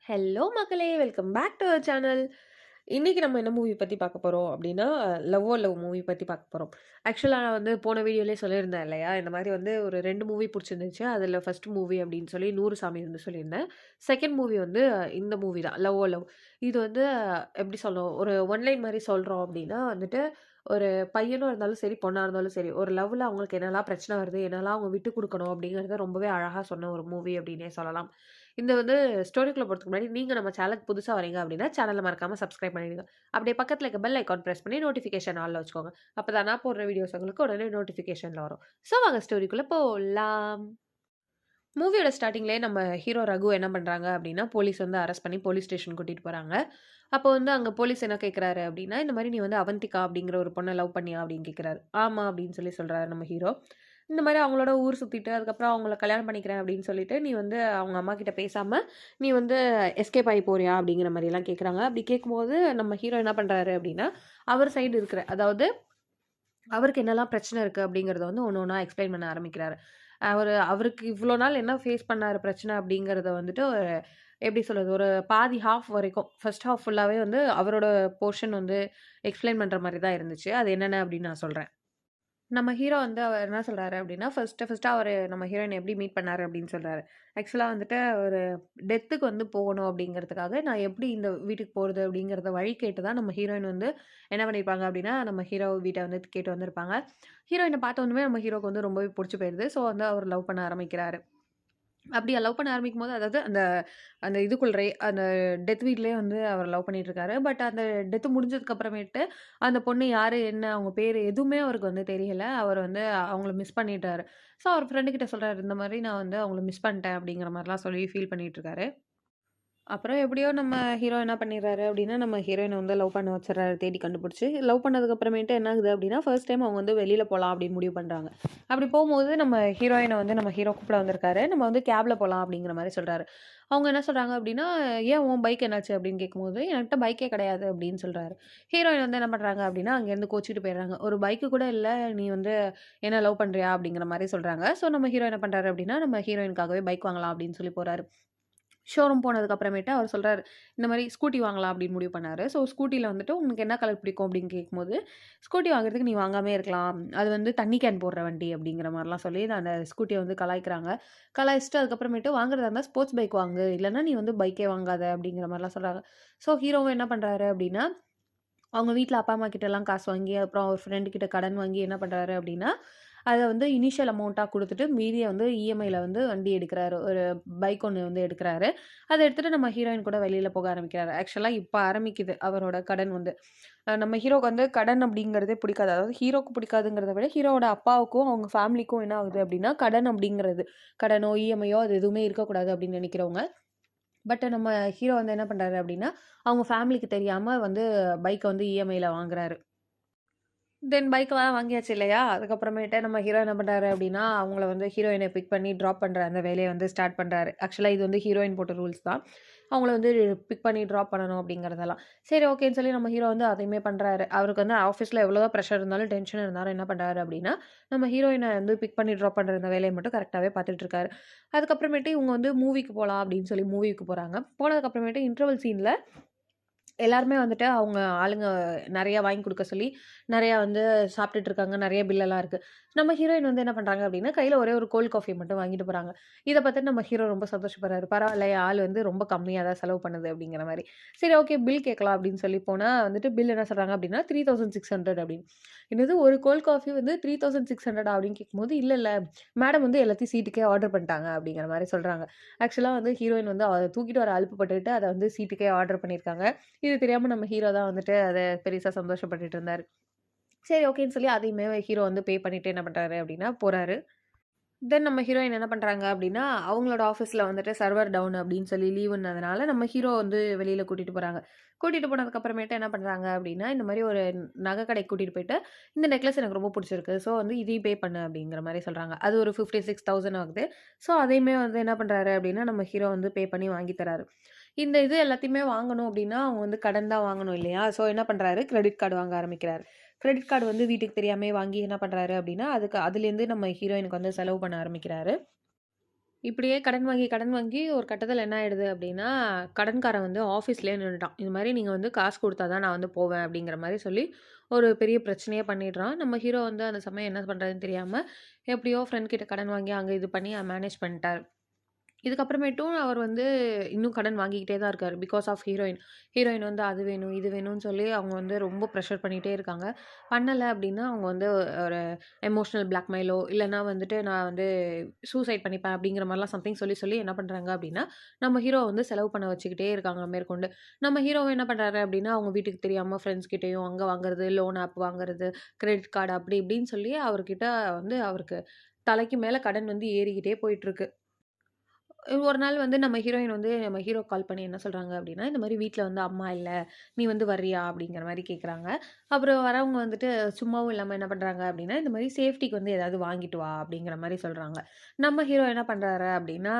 Hello மக்களே! Welcome back to our channel. இன்னைக்கு நம்ம என்ன மூவி பத்தி பார்க்க போறோம் அப்டின்னா, லவ் ஓ லவ் மூவி பத்தி பார்க்க போறோம். ஆக்சுவலா நான் வந்து போன வீடியோலயே சொல்லியிருந்தேன் இல்லையா? இந்த மாரி வந்து ஒரு 2 மூவி புடிச்சிருந்துச்சு. அதுல ஃபர்ஸ்ட் மூவி அப்டின்னு சொல்லி 100 சாமி வந்து சொல்லியிருந்தேன். செகண்ட் மூவி வந்து இந்த மூவி தான். லவ் ஓ லவ். இது வந்து எப்டி சொல்லணும்? ஒரு ஒன் லைன் மாரி சொல்றோம் அப்டின்னா வந்துட்டு, ஒரு பையனா இருந்தாலும் சரி, பொண்ணா இருந்தாலும் சரி, ஒரு லவ்ல அவங்களுக்கு என்னலாம் பிரச்சனை வருது, என்னலாம் அவங்க விட்டு குடுக்கணும் அப்டிங்கிறத ரொம்பவே அழகா சொன்ன ஒரு மூவி அப்டின்னே சொல்லலாம். இந்த வந்து ஸ்டோரிக்குள்ள போறதுக்கு முன்னாடி, நீங்க நம்ம சேனலுக்கு புதுசா வரீங்க அப்டின்னா, சேனல மறக்காம சப்ஸ்கிரைப் பண்ணிடுங்க. அப்படியே பக்கத்துல இருக்க பெல் ஐகான் பிரஸ் பண்ணி நோட்டிஃபிகேஷன் ஆல்ல வச்சுக்கோங்க. அப்பதான் நான் போடுற வீடியோஸ் உங்களுக்கு உடனே நோட்டிஃபிகேஷன்ல வரும். ஸோ வாங்க ஸ்டோரிக்குள்ள போலாம். மூவியோட ஸ்டார்ட்டிங்லயே நம்ம ஹீரோ ரகு என்ன பண்றாங்க அப்டின்னா, போலீஸ் வந்து அரெஸ்ட் பண்ணி போலீஸ் ஸ்டேஷன் கூட்டிட்டு போறாங்க. அப்போ வந்து அங்க போலீஸ் என்ன கேட்குறாரு அப்டின்னா, இந்த மாரி "நீ வந்து அவந்திகா அப்படிங்கிற ஒரு பொண்ண லவ் பண்ணியா?" அப்படின்னு கேட்குறாரு. "ஆமா" அப்படின்னு சொல்லி சொல்றாரு நம்ம ஹீரோ. இந்த மாரி அவங்களோட ஊர் சுத்திட்டு, அதுக்கப்புறம் அவங்கள கல்யாணம் பண்ணிக்கிறேன் அப்படின்னு சொல்லிட்டு, "நீ வந்து அவங்க அம்மா கிட்ட பேசாம, நீ வந்து எஸ்கேப் ஆயி போறியா?" அப்படிங்கிற மாரிலாம் கேட்குறாங்க. அப்படி கேட்கும்போது நம்ம ஹீரோ என்ன பண்றாரு அப்படின்னா, அவர் சைடு இருக்கிற அதாவது அவருக்கு என்னலாம் பிரச்சனை இருக்கு அப்படிங்கிறத வந்து ஒண்ணு ஒண்ணா எக்ஸ்ப்ளைன் பண்ண ஆரம்பிக்கிறாரு. அவருக்கு இவ்ளோ நாள் என்ன ஃபேஸ் பண்ணாரு பிரச்சனை அப்படிங்கிறத வந்துட்டு எப்படி சொல்றது? ஒரு பாதி ஹால்ஃப் வரைக்கும், ஃபர்ஸ்ட் ஹால்ஃப் ஃபுல்லாவே வந்து அவரோட போர்ஷன் வந்து எக்ஸ்ப்ளைன் பண்ற மாரி தான் இருந்துச்சு. அது என்னென்ன அப்படின்னு நான் சொல்றேன். நம்ம ஹீரோ வந்து அவர் என்ன சொல்றாரு அப்படின்னா, ஃபர்ஸ்ட்டு அவரு நம்ம ஹீரோயின எப்படி மீட் பண்ணாரு அப்படின்னு சொல்றாரு. ஆக்சுவலா வந்துட்டு ஒரு டெத்துக்கு வந்து போகணும் அப்படிங்கிறதுக்காக, நான் எப்படி இந்த வீட்டுக்கு போறது அப்படிங்கிறத வழி கேட்டு தான் நம்ம ஹீரோயின் வந்து என்ன பண்ணியிருப்பாங்க அப்படின்னா, நம்ம ஹீரோ வீட்ட வந்து கேட்டு வந்திருப்பாங்க. ஹீரோயின பார்த்தோனமே நம்ம ஹீரோக்கு வந்து ரொம்பவே புடிச்சு போயிருது. ஸோ வந்து அவர் லவ் பண்ண ஆரம்பிக்கிறாரு. அப்படி லவ் பண்ண ஆரம்பிக்கும்போது, அதாவது அந்த அந்த இதுக்குள்ளயே அந்த டெத் வீட்லயே வந்து அவர் லவ் பண்ணிட்டு இருக்காரு. பட் அந்த டெத் முடிஞ்சதுக்கு அப்புறமேட்டு, அந்த பொண்ணு யாரு, என்ன, அவங்க பேரு எதுவுமே அவருக்கு வந்து தெரியல. அவர் வந்து அவங்கள மிஸ் பண்ணிட்டாரு. ஸோ அவர் ஃப்ரெண்ட் கிட்ட சொல்றாரு, இந்த மாரி நான் வந்து அவங்கள மிஸ் பண்ணிட்டேன் அப்படிங்கிற மாரிலாம் சொல்லி ஃபீல் பண்ணிட்டு இருக்காரு. அப்புறம் எப்படியோ நம்ம ஹீரோ என்ன பண்ணிடுறாரு அப்படின்னா, நம்ம ஹீரோயின வந்து லவ் பண்ண வச்சுடுறாரு தேடி கண்டுபிடிச்சு. லவ் பண்ணதுக்கு அப்புறமேட்டு என்ன ஆகுது அப்படின்னா, ஃபர்ஸ்ட் டைம் அவங்க வந்து வெளியில போலாம் அப்படின்னு முடிவு பண்றாங்க. அப்படி போம்போது நம்ம ஹீரோயின வந்து நம்ம ஹீரோ கூப்பிட வந்திருக்காரு. நம்ம வந்து கேப்ல போலாம் அப்படிங்கிற மாரி சொல்றாரு. அவங்க என்ன சொல்றாங்க அப்படின்னா, "ஏன் உன் பைக் என்னாச்சு?" அப்படின்னு கேட்கும்போது, "என்கிட்ட பைக்கே கிடையாது" அப்படின்னு சொல்றாரு. ஹீரோயின் வந்து என்ன பண்றாங்க அப்படின்னா, அங்கேருந்து கோச்சிட்டு போயிடுறாங்க. "ஒரு பைக்கு கூட இல்ல, நீ வந்து என்ன லவ் பண்றியா?" அப்படிங்கிற மாரி சொல்றாங்க. ஸோ நம்ம ஹீரோ என்ன பண்றாரு அப்படின்னா, நம்ம ஹீரோயினுக்காகவே பைக் வாங்கலாம் அப்படின்னு சொல்லி போறாரு. ஷோரூம் போனதுக்கு அப்புறமேட்டு அவர் சொல்றாரு, இந்த மாரி ஸ்கூட்டி வாங்கலாம் அப்படின்னு முடிவு பண்ணாரு. ஸோ ஸ்கூட்டில வந்துட்டு "உனக்கு என்ன கலர் பிடிக்கும்?" அப்படின்னு கேட்கும்போது, "ஸ்கூட்டி வாங்குறதுக்கு நீ வாங்காமயே இருக்கலாம். அது வந்து தண்ணி கேன் போடுற வண்டி" அப்படிங்கிற மாரிலாம் சொல்லி அந்த ஸ்கூட்டிய வந்து கலாய்க்கிறாங்க. கலாய்ச்சுட்டு அதுக்கப்புறமேட்டு "வாங்குறதா இருந்தா ஸ்போர்ட்ஸ் பைக் வாங்கு. இல்லன்னா நீ வந்து பைக்கே வாங்காத" அப்படிங்கிற மாரிலாம் சொல்றாங்க. ஸோ ஹீரோவும் என்ன பண்றாரு அப்படின்னா, அவங்க வீட்ல அப்பா, அம்மா கிட்டலாம் காசு வாங்கி, அப்புறம் அவர் ஃப்ரெண்ட் கிட்ட கடன் வாங்கி என்ன பண்றாரு அப்டின்னா, அத வந்து இனிஷியல் அமௌண்ட்டா குடுத்துட்டு, மீதிய வந்து இஎம்ஐல வந்து வண்டி எடுக்குறாரு. ஒரு பைக் ஒண்ணு வந்து எடுக்குறாரு. அத எடுத்துட்டு நம்ம ஹீரோயின் கூட வெளில போக ஆரம்பிக்கிறாரு. ஆக்சுவலா இப்ப ஆரம்பிக்குது அவரோட கடன் வந்து. நம்ம ஹீரோக்கு வந்து கடன் அப்டிங்கிறதே பிடிக்காது. அதாவது ஹீரோக்கு பிடிக்காதுங்கிறத விட, ஹீரோவோட அப்பாவுக்கும், அவங்க ஃபேமிலிக்கும் என்ன ஆகுது அப்டின்னா, கடன் அப்டிங்கிறது, கடனோ, இஎம்ஐயோ அது எதுவுமே இருக்கக்கூடாது அப்டின்னு நெனைக்கிறவங்க. பட் நம்ம ஹீரோ வந்து என்ன பண்றாரு அப்டின்னா, அவங்க ஃபேமிலிக்கு தெரியாம வந்து பைக்க வந்து இஎம்ஐல வாங்குறாரு. தென் பைக்லாம் வாங்கியாச்சு இல்லையா? அதுக்கப்புறமேட்டு நம்ம ஹீரோ என்ன பண்றாரு அப்டின்னா, அவங்கள வந்து ஹீரோயின பிக் பண்ணி ட்ராப் பண்ற அந்த வேலைய வந்து ஸ்டார்ட் பண்றாரு. ஆக்சுவலா இது வந்து ஹீரோயின் போட்ட ரூல்ஸ் தான். அவங்கள வந்து பிக் பண்ணி ட்ராப் பண்ணணும் அப்டிங்கிறதெல்லாம். சரி ஓகேன்னு சொல்லி நம்ம ஹீரோ வந்து அதையுமே பண்றாரு. அவருக்கு வந்து ஆஃபீஸ்ல எவ்வளோதான் பிரஷர் இருந்தாலும், டென்ஷன் இருந்தாலும் என்ன பண்றாரு அப்டின்னா, நம்ம ஹீரோயின வந்து பிக் பண்ணி ட்ராப் பண்ற இந்த வேலைய மட்டும் கரெக்ட்டாவே பார்த்துட்டு இருக்காரு. அதுக்கப்புறமேட்டு இவங்க வந்து மூவிக்கு போலாம் அப்டின்னு சொல்லி மூவிக்கு போறாங்க. போனதுக்கப்புறமேட்டு இன்டர்வல் சீன்ல எல்லாருமே வந்துட்டு அவங்க ஆளுங்க நெறைய வாங்கி குடுக்க சொல்லி, நெறையா வந்து சாப்பிட்டுட்டு இருக்காங்க. நெறைய பில்லெல்லாம் இருக்கு. நம்ம ஹீரோயின் வந்து என்ன பண்றாங்க அப்டின்னா, கையில ஒரே ஒரு கோல்ட் காஃபி மட்டும் வாங்கிட்டு போறாங்க. இத பார்த்துட்டு நம்ம ஹீரோ ரொம்ப சந்தோஷப்படுறாரு. பரவால்ல என் ஆள் வந்து ரொம்ப கம்மியா தான் செலவு பண்ணுது அப்டிங்கிற மாரி. சரி ஓகே பில் கேட்கலாம் அப்டின்னு சொல்லி போனா வந்துட்டு பில் என்ன சொல்றாங்க அப்டின்னா, 3600 அப்டின்னு. என்னது ஒரு கோல்ட் காஃபி வந்து 3600 அப்டின்னு கேட்கும்போது, இல்ல இல்ல மேடம் வந்து எல்லாத்தையும் சீட்டுக்கே ஆர்டர் பண்ணிட்டாங்க அப்டிங்கிற மாரி சொல்றாங்க. ஆக்சுவலா வந்து ஹீரோயின் வந்து அத தூக்கிட்டு வர அலுப்பு பட்டுட்டு அத வந்து சீட்டுக்கே ஆர்டர் பண்ணியிருக்காங்க. இது தெரியாம நம்ம ஹீரோ தான் வந்துட்டு அத பெருசா சந்தோஷப்பட்டுட்டு இருந்தாரு. சரி ஓகேன்னு சொல்லி அதையுமே ஹீரோ வந்து பே பண்ணிட்டு என்ன பண்றாரு அப்டின்னா போறாரு. தென் நம்ம ஹீரோயின் என்ன பண்றாங்க அப்டின்னா, அவங்களோட ஆஃபீஸ்ல வந்துட்டு சர்வர் டவுன் அப்டின்னு சொல்லி லீவுன்னதுனால நம்ம ஹீரோ வந்து வெளியில கூட்டிட்டு போறாங்க. கூட்டிட்டு போனதுக்கு அப்புறமேட்டு என்ன பண்றாங்க அப்டின்னா, இந்த மாரி ஒரு நகை கடைக்கு கூட்டிட்டு போயிட்டு, "இந்த நெக்லஸ் எனக்கு ரொம்ப புடிச்சிருக்கு. ஸோ வந்து இதையும் பே பண்ணு" அப்டிங்கிற மாரி சொல்றாங்க. அது ஒரு 56,000 ஆகுது. ஸோ அதையுமே வந்து என்ன பண்றாரு அப்டின்னா, நம்ம ஹீரோ வந்து பே பண்ணி வாங்கி தராரு. இந்த இது எல்லாத்தையுமே வாங்கணும் அப்டின்னா, அவங்க வந்து கடன் தான் வாங்கணும் இல்லையா? ஸோ என்ன பண்றாரு, கிரெடிட் கார்டு வாங்க ஆரம்பிக்கிறாரு. கிரெடிட் கார்டு வந்து வீட்டுக்கு தெரியாமயே வாங்கி என்ன பண்றாரு அப்டின்னா, அதுலேருந்து நம்ம ஹீரோயினுக்கு வந்து செலவு பண்ண ஆரம்பிக்கிறாரு. இப்படியே கடன் வாங்கி ஒரு கட்டத்தில என்ன ஆயிடுது அப்படின்னா, கடன்காரன் வந்து ஆஃபீஸ்லயே நின்னுட்டான். இது மாரி நீங்க வந்து காசு குடுத்தா தான் நான் வந்து போவேன் அப்படிங்கிற மாரி சொல்லி, ஒரு பெரிய பிரச்சனையே பண்ணிடுறான். நம்ம ஹீரோ வந்து அந்த சமயம் என்ன பண்றதுன்னு தெரியாம, எப்படியோ ஃப்ரெண்ட் கிட்ட கடன் வாங்கி அங்க இது பண்ணி மேனேஜ் பண்ணிட்டாரு. இதுக்கப்புறமேட்டும் அவர் வந்து இன்னும் கடன் வாங்கிக்கிட்டே தான் இருக்காரு. Because of heroine. ஹீரோயின் வந்து அது வேணும், இது வேணும்னு சொல்லி அவங்க வந்து ரொம்ப ப்ரெஷர் பண்ணிட்டே இருக்காங்க. பண்ணல அப்டின்னா அவங்க வந்து ஒரு எமோஷனல் பிளாக்மெயிலோ இல்லன்னா வந்துட்டு நான் வந்து சூசைட் பண்ணிப்பேன் அப்டிங்கிற மாரிலாம் சம்திங் சொல்லி சொல்லி என்ன பண்றாங்க அப்டின்னா, நம்ம ஹீரோவ வந்து செலவு பண்ண வச்சுக்கிட்டே இருக்காங்க மேற்கொண்டு. நம்ம ஹீரோவும் என்ன பண்றாரு அப்டின்னா, அவங்க வீட்டுக்கு தெரியாம ஃப்ரெண்ட்ஸ் கிட்டயும் அங்க வாங்குறது, லோன் ஆப் வாங்குறது, கிரெடிட் கார்டு அப்டி இப்டின்னு சொல்லி அவர்கிட்ட வந்து அவருக்கு தலைக்கு மேல கடன் வந்து ஏறிக்கிட்டே போயிட்டுருக்கு. ஒரு நாள் வந்து நம்ம ஹீரோயின் வந்து நம்ம ஹீரோக்கு கால் பண்ணி என்ன சொல்றாங்க அப்டின்னா, இந்த மாரி வீட்ல வந்து அம்மா இல்ல. நீ வந்து வர்றியா? அப்டிங்கிற மாரி கேட்குறாங்க. அப்புறம் வரவங்க வந்துட்டு சும்மாவும் இல்லாம என்ன பண்றாங்க அப்டின்னா, இந்த மாரி சேஃப்டிக்கு வந்து ஏதாவது வாங்கிட்டு வா அப்டிங்கிற மாரி சொல்றாங்க. நம்ம ஹீரோ என்ன பண்றாரு அப்டின்னா,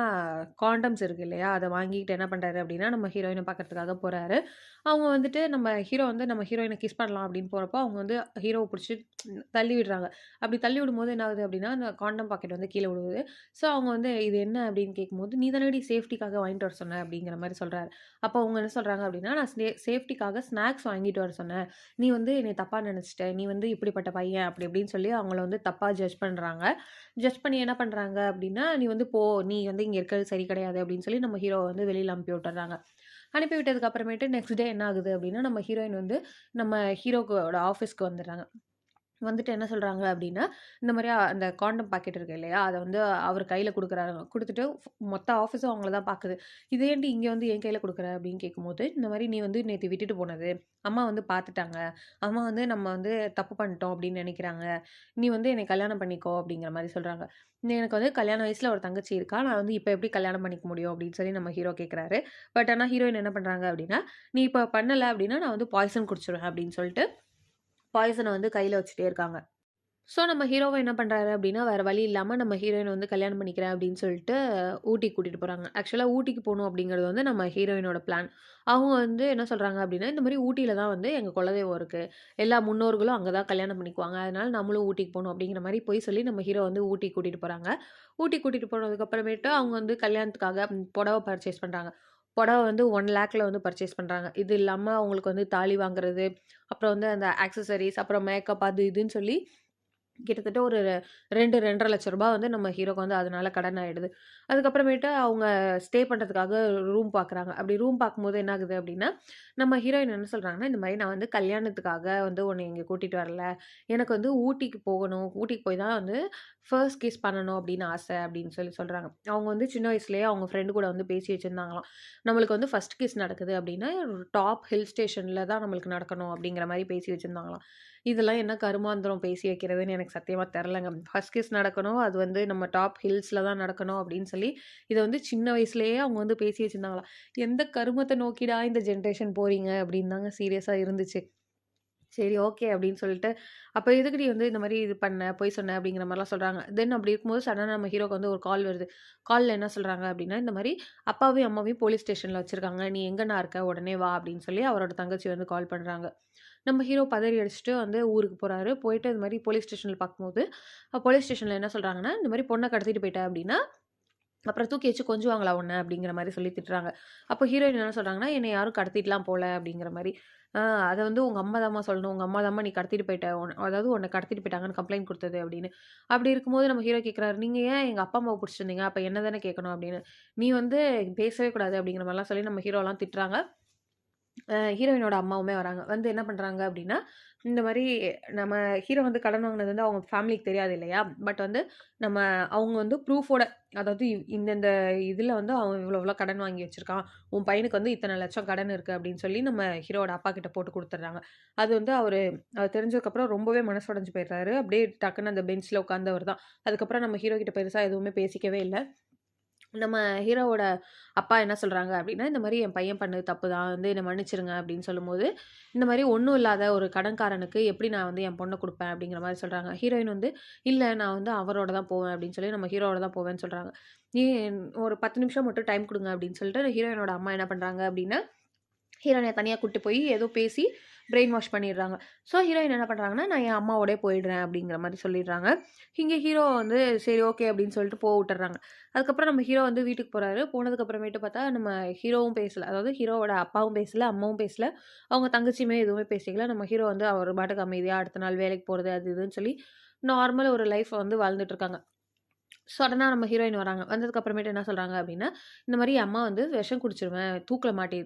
காண்டம்ஸ் இருக்கு இல்லையா? அத வாங்கிட்டு என்ன பண்றாரு அப்டின்னா, நம்ம ஹீரோயின பாக்கறதுக்காக போறாரு. அவங்க வந்துட்டு நம்ம ஹீரோ வந்து நம்ம ஹீரோயின கிஸ் பண்ணலாம் அப்டின்னு போறப்போ, அவங்க வந்து ஹீரோவ புடிச்சு தள்ளி விடுறாங்க. அப்டி தள்ளி விடும்போது என்ன ஆகுது அப்டின்னா, அந்த காண்டம் பாக்கெட் வந்து கீழ விழுகுது. ஸோ அவங்க வந்து "இது என்ன?" அப்படின்னு கேட்கும்போது, "நீ தானடி சேஃப்டிக்காக வாங்கிட்டு வர சொன்ன" அப்படிங்கிற மாரி சொல்றாரு. அப்போ அவங்க என்ன சொல்றாங்க அப்படின்னா, "நான் சேஃப்டிக்காக ஸ்நாக்ஸ் வாங்கிட்டு வர சொன்னேன். நீ வந்து என்னைய தப்பா நெனச்சுட்ட. நீ வந்து இப்படிப்பட்ட பையன்" அப்படி இப்படின்னு சொல்லி அவங்கள வந்து தப்பா ஜட்ஜ் பண்றாங்க. ஜட்ஜ் பண்ணி என்ன பண்றாங்க அப்படின்னா, "நீ வந்து போ. நீ வந்து இங்க இருக்கிறது சரி கிடையாது" அப்படின்னு சொல்லி நம்ம ஹீரோவ வந்து வெளியில அனுப்பி விட்டுர்றாங்க. அனுப்பி விட்டதுக்கு அப்புறமேட்டு நெக்ஸ்ட் டே என்ன ஆகுது அப்படின்னா, நம்ம ஹீரோயின் வந்து நம்ம ஹீரோவோட ஆஃபீஸ்க்கு வந்துடுறாங்க. வந்துட்டு என்ன சொல்றாங்க அப்டின்னா, இந்த மாரி அந்த காண்டம் பாக்கெட் இருக்கு இல்லையா? அத வந்து அவர் கையில குடுக்குறாங்க. குடுத்துட்டு மொத்த ஆஃபீஸும் அவங்கள தான் பாக்குது. "இத ஏன்டி இங்க வந்து என் கையில குடுக்குற?" அப்டின்னு கேட்கும்போது, இந்த மாரி "நீ வந்து நேத்து விட்டுட்டு போனது. அம்மா வந்து பாத்துட்டாங்க. அம்மா வந்து நம்ம வந்து தப்பு பண்ணிட்டோம் அப்டின்னு நெனைக்கிறாங்க. நீ வந்து என்னைய கல்யாணம் பண்ணிக்கோ" அப்டிங்கிற மாரி சொல்றாங்க. எனக்கு வந்து கல்யாண வயசுல ஒரு தங்கச்சி இருக்கா. நான் வந்து இப்ப எப்டி கல்யாணம் பண்ணிக்க முடியும்? அப்டின்னு சொல்லி நம்ம ஹீரோ கேட்குறாரு. பட் ஆனா ஹீரோயின் என்ன பண்றாங்க அப்டின்னா, "நீ இப்ப பண்ணல அப்டின்னா நான் வந்து பாய்சன் குடிச்சுருவேன்" அப்டின்னு சொல்ட்டு, பாய்சன வந்து கையில வச்சுட்டே இருக்காங்க. ஸோ நம்ம ஹீரோவ என்ன பண்றாரு அப்டின்னா, வேற வழி இல்லாம நம்ம ஹீரோயின வந்து கல்யாணம் பண்ணிக்கிறேன் அப்டின்னு சொல்லிட்டு ஊட்டிக்கு கூட்டிட்டு போறாங்க. ஆக்சுவலா ஊட்டிக்கு போணும் அப்டிங்கிறது வந்து நம்ம ஹீரோயினோட பிளான். அவங்க வந்து என்ன சொல்றாங்க அப்டின்னா, இந்த மாரி ஊட்டில தான் வந்து எங்க குலதெய்வம் இருக்கு. எல்லா முன்னோர்களும் அங்க தான் கல்யாணம் பண்ணிக்குவாங்க. அதனால நம்மளும் ஊட்டிக்கு போணும் அப்டிங்கிற மாரி பொய் சொல்லி நம்ம ஹீரோ வந்து ஊட்டிக்கு கூட்டிட்டு போறாங்க. ஊட்டிக்கு கூட்டிட்டு போனதுக்கு அப்புறமேட்டு அவங்க வந்து கல்யாணத்துக்காக புடவ பர்ச்சேஸ் பண்றாங்க. புடவ வந்து 1,00,000ல வந்து பர்ச்சேஸ் பண்றாங்க. இது இல்லாம அவங்களுக்கு வந்து தாலி வாங்குறது, அப்புறம் வந்து அந்த ஆக்சஸரீஸ், அப்புறம் மேக்கப் அது இதுன்னு சொல்லி கிட்டத்தட்ட ஒரு 2, 2,50,000 லட்சம் வந்து நம்ம ஹீரோக்கு வந்து அதனால கடன் ஆயிடுது. அதுக்கப்புறமேட்டு அவங்க ஸ்டே பண்றதுக்காக ரூம் பாக்குறாங்க. அப்படி ரூம் பாக்கும்போது என்ன ஆகுது அப்படின்னா, நம்ம ஹீரோயின் என்ன சொல்றாங்கன்னா, இந்த மாரி நான் வந்து கல்யாணத்துக்காக வந்து உன்ன இங்க கூட்டிட்டு வரல. எனக்கு வந்து ஊட்டிக்கு போகணும். ஊட்டிக்கு போய் தான் வந்து ஃபர்ஸ்ட் கிஸ் பண்ணணும் அப்படின்னு ஆசை அப்படின்னு சொல்லி சொல்றாங்க. அவங்க வந்து சின்ன வயசுலயே அவங்க ஃப்ரெண்ட் கூட வந்து பேசி வச்சிருந்தாங்களாம். நம்மளுக்கு வந்து ஃபர்ஸ்ட் கிஸ் நடக்குது அப்படின்னா, டாப் ஹில் ஸ்டேஷன்ல தான் நம்மளுக்கு நடக்கணும் அப்படிங்கிற மாரி பேசி வச்சிருந்தாங்களாம். இதெல்லாம் என்ன கருமாந்திரம் பேசி வைக்கிறதுன்னு எனக்கு சத்தியமா தெரியலங்க. ஃபர்ஸ்ட் கிஸ் நடக்கணும். அது வந்து நம்ம டாப் ஹில்ஸ்ல தான் நடக்கணும் அப்படின்னு சொல்லி, இத வந்து சின்ன வயசுலயே அவங்க வந்து பேசி வச்சிருந்தாங்களாம். எந்த கருமத்த நோக்கிடா இந்த ஜெனரேஷன் போறீங்க அப்படின்னு தாங்க சீரியஸா இருந்துச்சு. சரி ஓகே அப்படின்னு சொல்லிட்டு, அப்ப எதுக்குடி வந்து இந்த மாரி இது பண்ண, பொய் சொன்ன அப்படிங்கிற மாரிலாம் சொல்றாங்க. தென் அப்படி இருக்கும்போது சடனா நம்ம ஹீரோக்கு வந்து ஒரு கால் வருது. கால்ல என்ன சொல்றாங்க அப்படின்னா, இந்த மாரி அப்பாவையும், அம்மாவையும் போலீஸ் ஸ்டேஷன்ல வச்சிருக்காங்க. நீ எங்கண்ணா இருக்க? உடனே வா அப்படின்னு சொல்லி அவரோட தங்கச்சி வந்து கால் பண்றாங்க. நம்ம ஹீரோ பதறி அடிச்சுட்டு வந்து ஊருக்கு போறாரு. போயிட்டு இது மாரி போலீஸ் ஸ்டேஷன்ல பார்க்கும்போது, போலீஸ் ஸ்டேஷன்ல என்ன சொல்றாங்கன்னா, இந்த மாரி பொண்ண கடத்திட்டு போயிட்ட அப்படின்னா, அப்புறம் தூக்கி வச்சு கொஞ்சுவாங்களா உன்ன அப்படிங்கிற மாரி சொல்லி திட்டுறாங்க. அப்போ ஹீரோயின் என்ன சொல்றாங்கன்னா, என்னை யாரும் கடத்திட்டுலாம் போல அப்படிங்கிற மாரி. ஆ அத வந்து உங்க அம்மா தாம்மா சொல்லணும். உங்க அம்மா தாம்மா நீ கடத்திட்டு போயிட்ட. அதாவது உன்ன கடத்திட்டு போயிட்டாங்கன்னு கம்ப்ளைண்ட் குடுத்தது அப்படின்னு. அப்படி இருக்கும்போது நம்ம ஹீரோ கேட்குறாரு, நீங்க ஏன் எங்க அப்பா அம்மாவ புடிச்சிருந்தீங்க? அப்ப என்ன தானே கேட்கணும் அப்படின்னு. நீ வந்து பேசவே கூடாது அப்படிங்கிற மாரிலாம் சொல்லி நம்ம ஹீரோலாம் திட்டுறாங்க. ஹீரோயினோட அம்மாவுமே வராங்க. வந்து என்ன பண்றாங்க அப்டின்னா, இந்த மாரி நம்ம ஹீரோ வந்து கடன் வாங்குனது வந்து அவங்க ஃபேமிலிக்கு தெரியாது இல்லையா? பட் வந்து நம்ம அவங்க வந்து ப்ரூஃபோட அதாவது இந்தந்த இதுல வந்து அவன் இவ்ளோ இவ்ளோ கடன் வாங்கி வச்சிருக்கான். உன் பையனுக்கு வந்து இத்தன லட்சம் கடன் இருக்கு அப்டின்னு சொல்லி நம்ம ஹீரோவோட அப்பா கிட்ட போட்டு குடுத்துடுறாங்க. அது வந்து அது தெரிஞ்சதுக்கப்புறம் ரொம்பவே மனசு உடைஞ்சு போயிடுறாரு. அப்டியே டக்குன்னு அந்த பெஞ்ச்ல உட்கார்ந்தவர் தான். அதுக்கப்புறம் நம்ம ஹீரோ கிட்ட பெருசா எதுவுமே பேசிக்கவே இல்ல. நம்ம ஹீரோவோட அப்பா என்ன சொல்றாங்க அப்டின்னா, இந்த மாரி என் பையன் பண்ணது தப்பு தான். வந்து என்ன மன்னிச்சுருங்க அப்டின்னு சொல்லும்போது, இந்த மாரி ஒண்ணும் இல்லாத ஒரு கடன்காரனுக்கு எப்படி நான் வந்து என் பொண்ண குடுப்பேன் அப்டிங்கிற மாரி சொல்றாங்க. ஹீரோயின் வந்து, இல்ல நான் வந்து அவரோட தான் போவேன் அப்டின்னு சொல்லி நம்ம ஹீரோவோட தான் போவேன்னு சொல்றாங்க. ஏன் ஒரு 10 நிமிஷம் மட்டும் டைம் குடுங்க அப்டின்னு சொல்லிட்டு ஹீரோயினோட அம்மா என்ன பண்றாங்க அப்டின்னா, ஹீரோயின தனியா கூட்டு போய் ஏதோ பேசி, பிரெயின் வாஷ் பண்ணிடுறாங்க. ஸோ ஹீரோயின் என்ன பண்றாங்கன்னா, நான் என் அம்மாவோடயே போயிடுறேன் அப்படிங்கிற மாரி சொல்லிடுறாங்க. இங்க ஹீரோ வந்து சரி ஓகே அப்படின்னு சொல்லிட்டு விட்டுர்றாங்க. அதுக்கப்புறம் நம்ம ஹீரோ வந்து வீட்டுக்கு போறாரு. போனதுக்கு அப்புறமேட்டு பார்த்தா நம்ம ஹீரோவும் பேசல. அதாவது ஹீரோவோட அப்பாவும் பேசல, அம்மாவும் பேசல. அவங்க தங்கச்சியுமே எதுவுமே பேசிக்கல. நம்ம ஹீரோ வந்து அவர் பாட்டுக்கு அமைதியா அடுத்த நாள் வேலைக்கு போறது அது இதுன்னு சொல்லி நார்மல் ஒரு லைஃப் வந்து வாழ்ந்துட்டு இருக்காங்க. சடனா நம்ம ஹீரோயின் வராங்க. வந்ததுக்கு அப்புறமேட்டு என்ன சொல்றாங்க அப்டின்னா, இந்த மாரி அம்மா வந்து விஷம் குடிச்சிருவேன். தூக்கு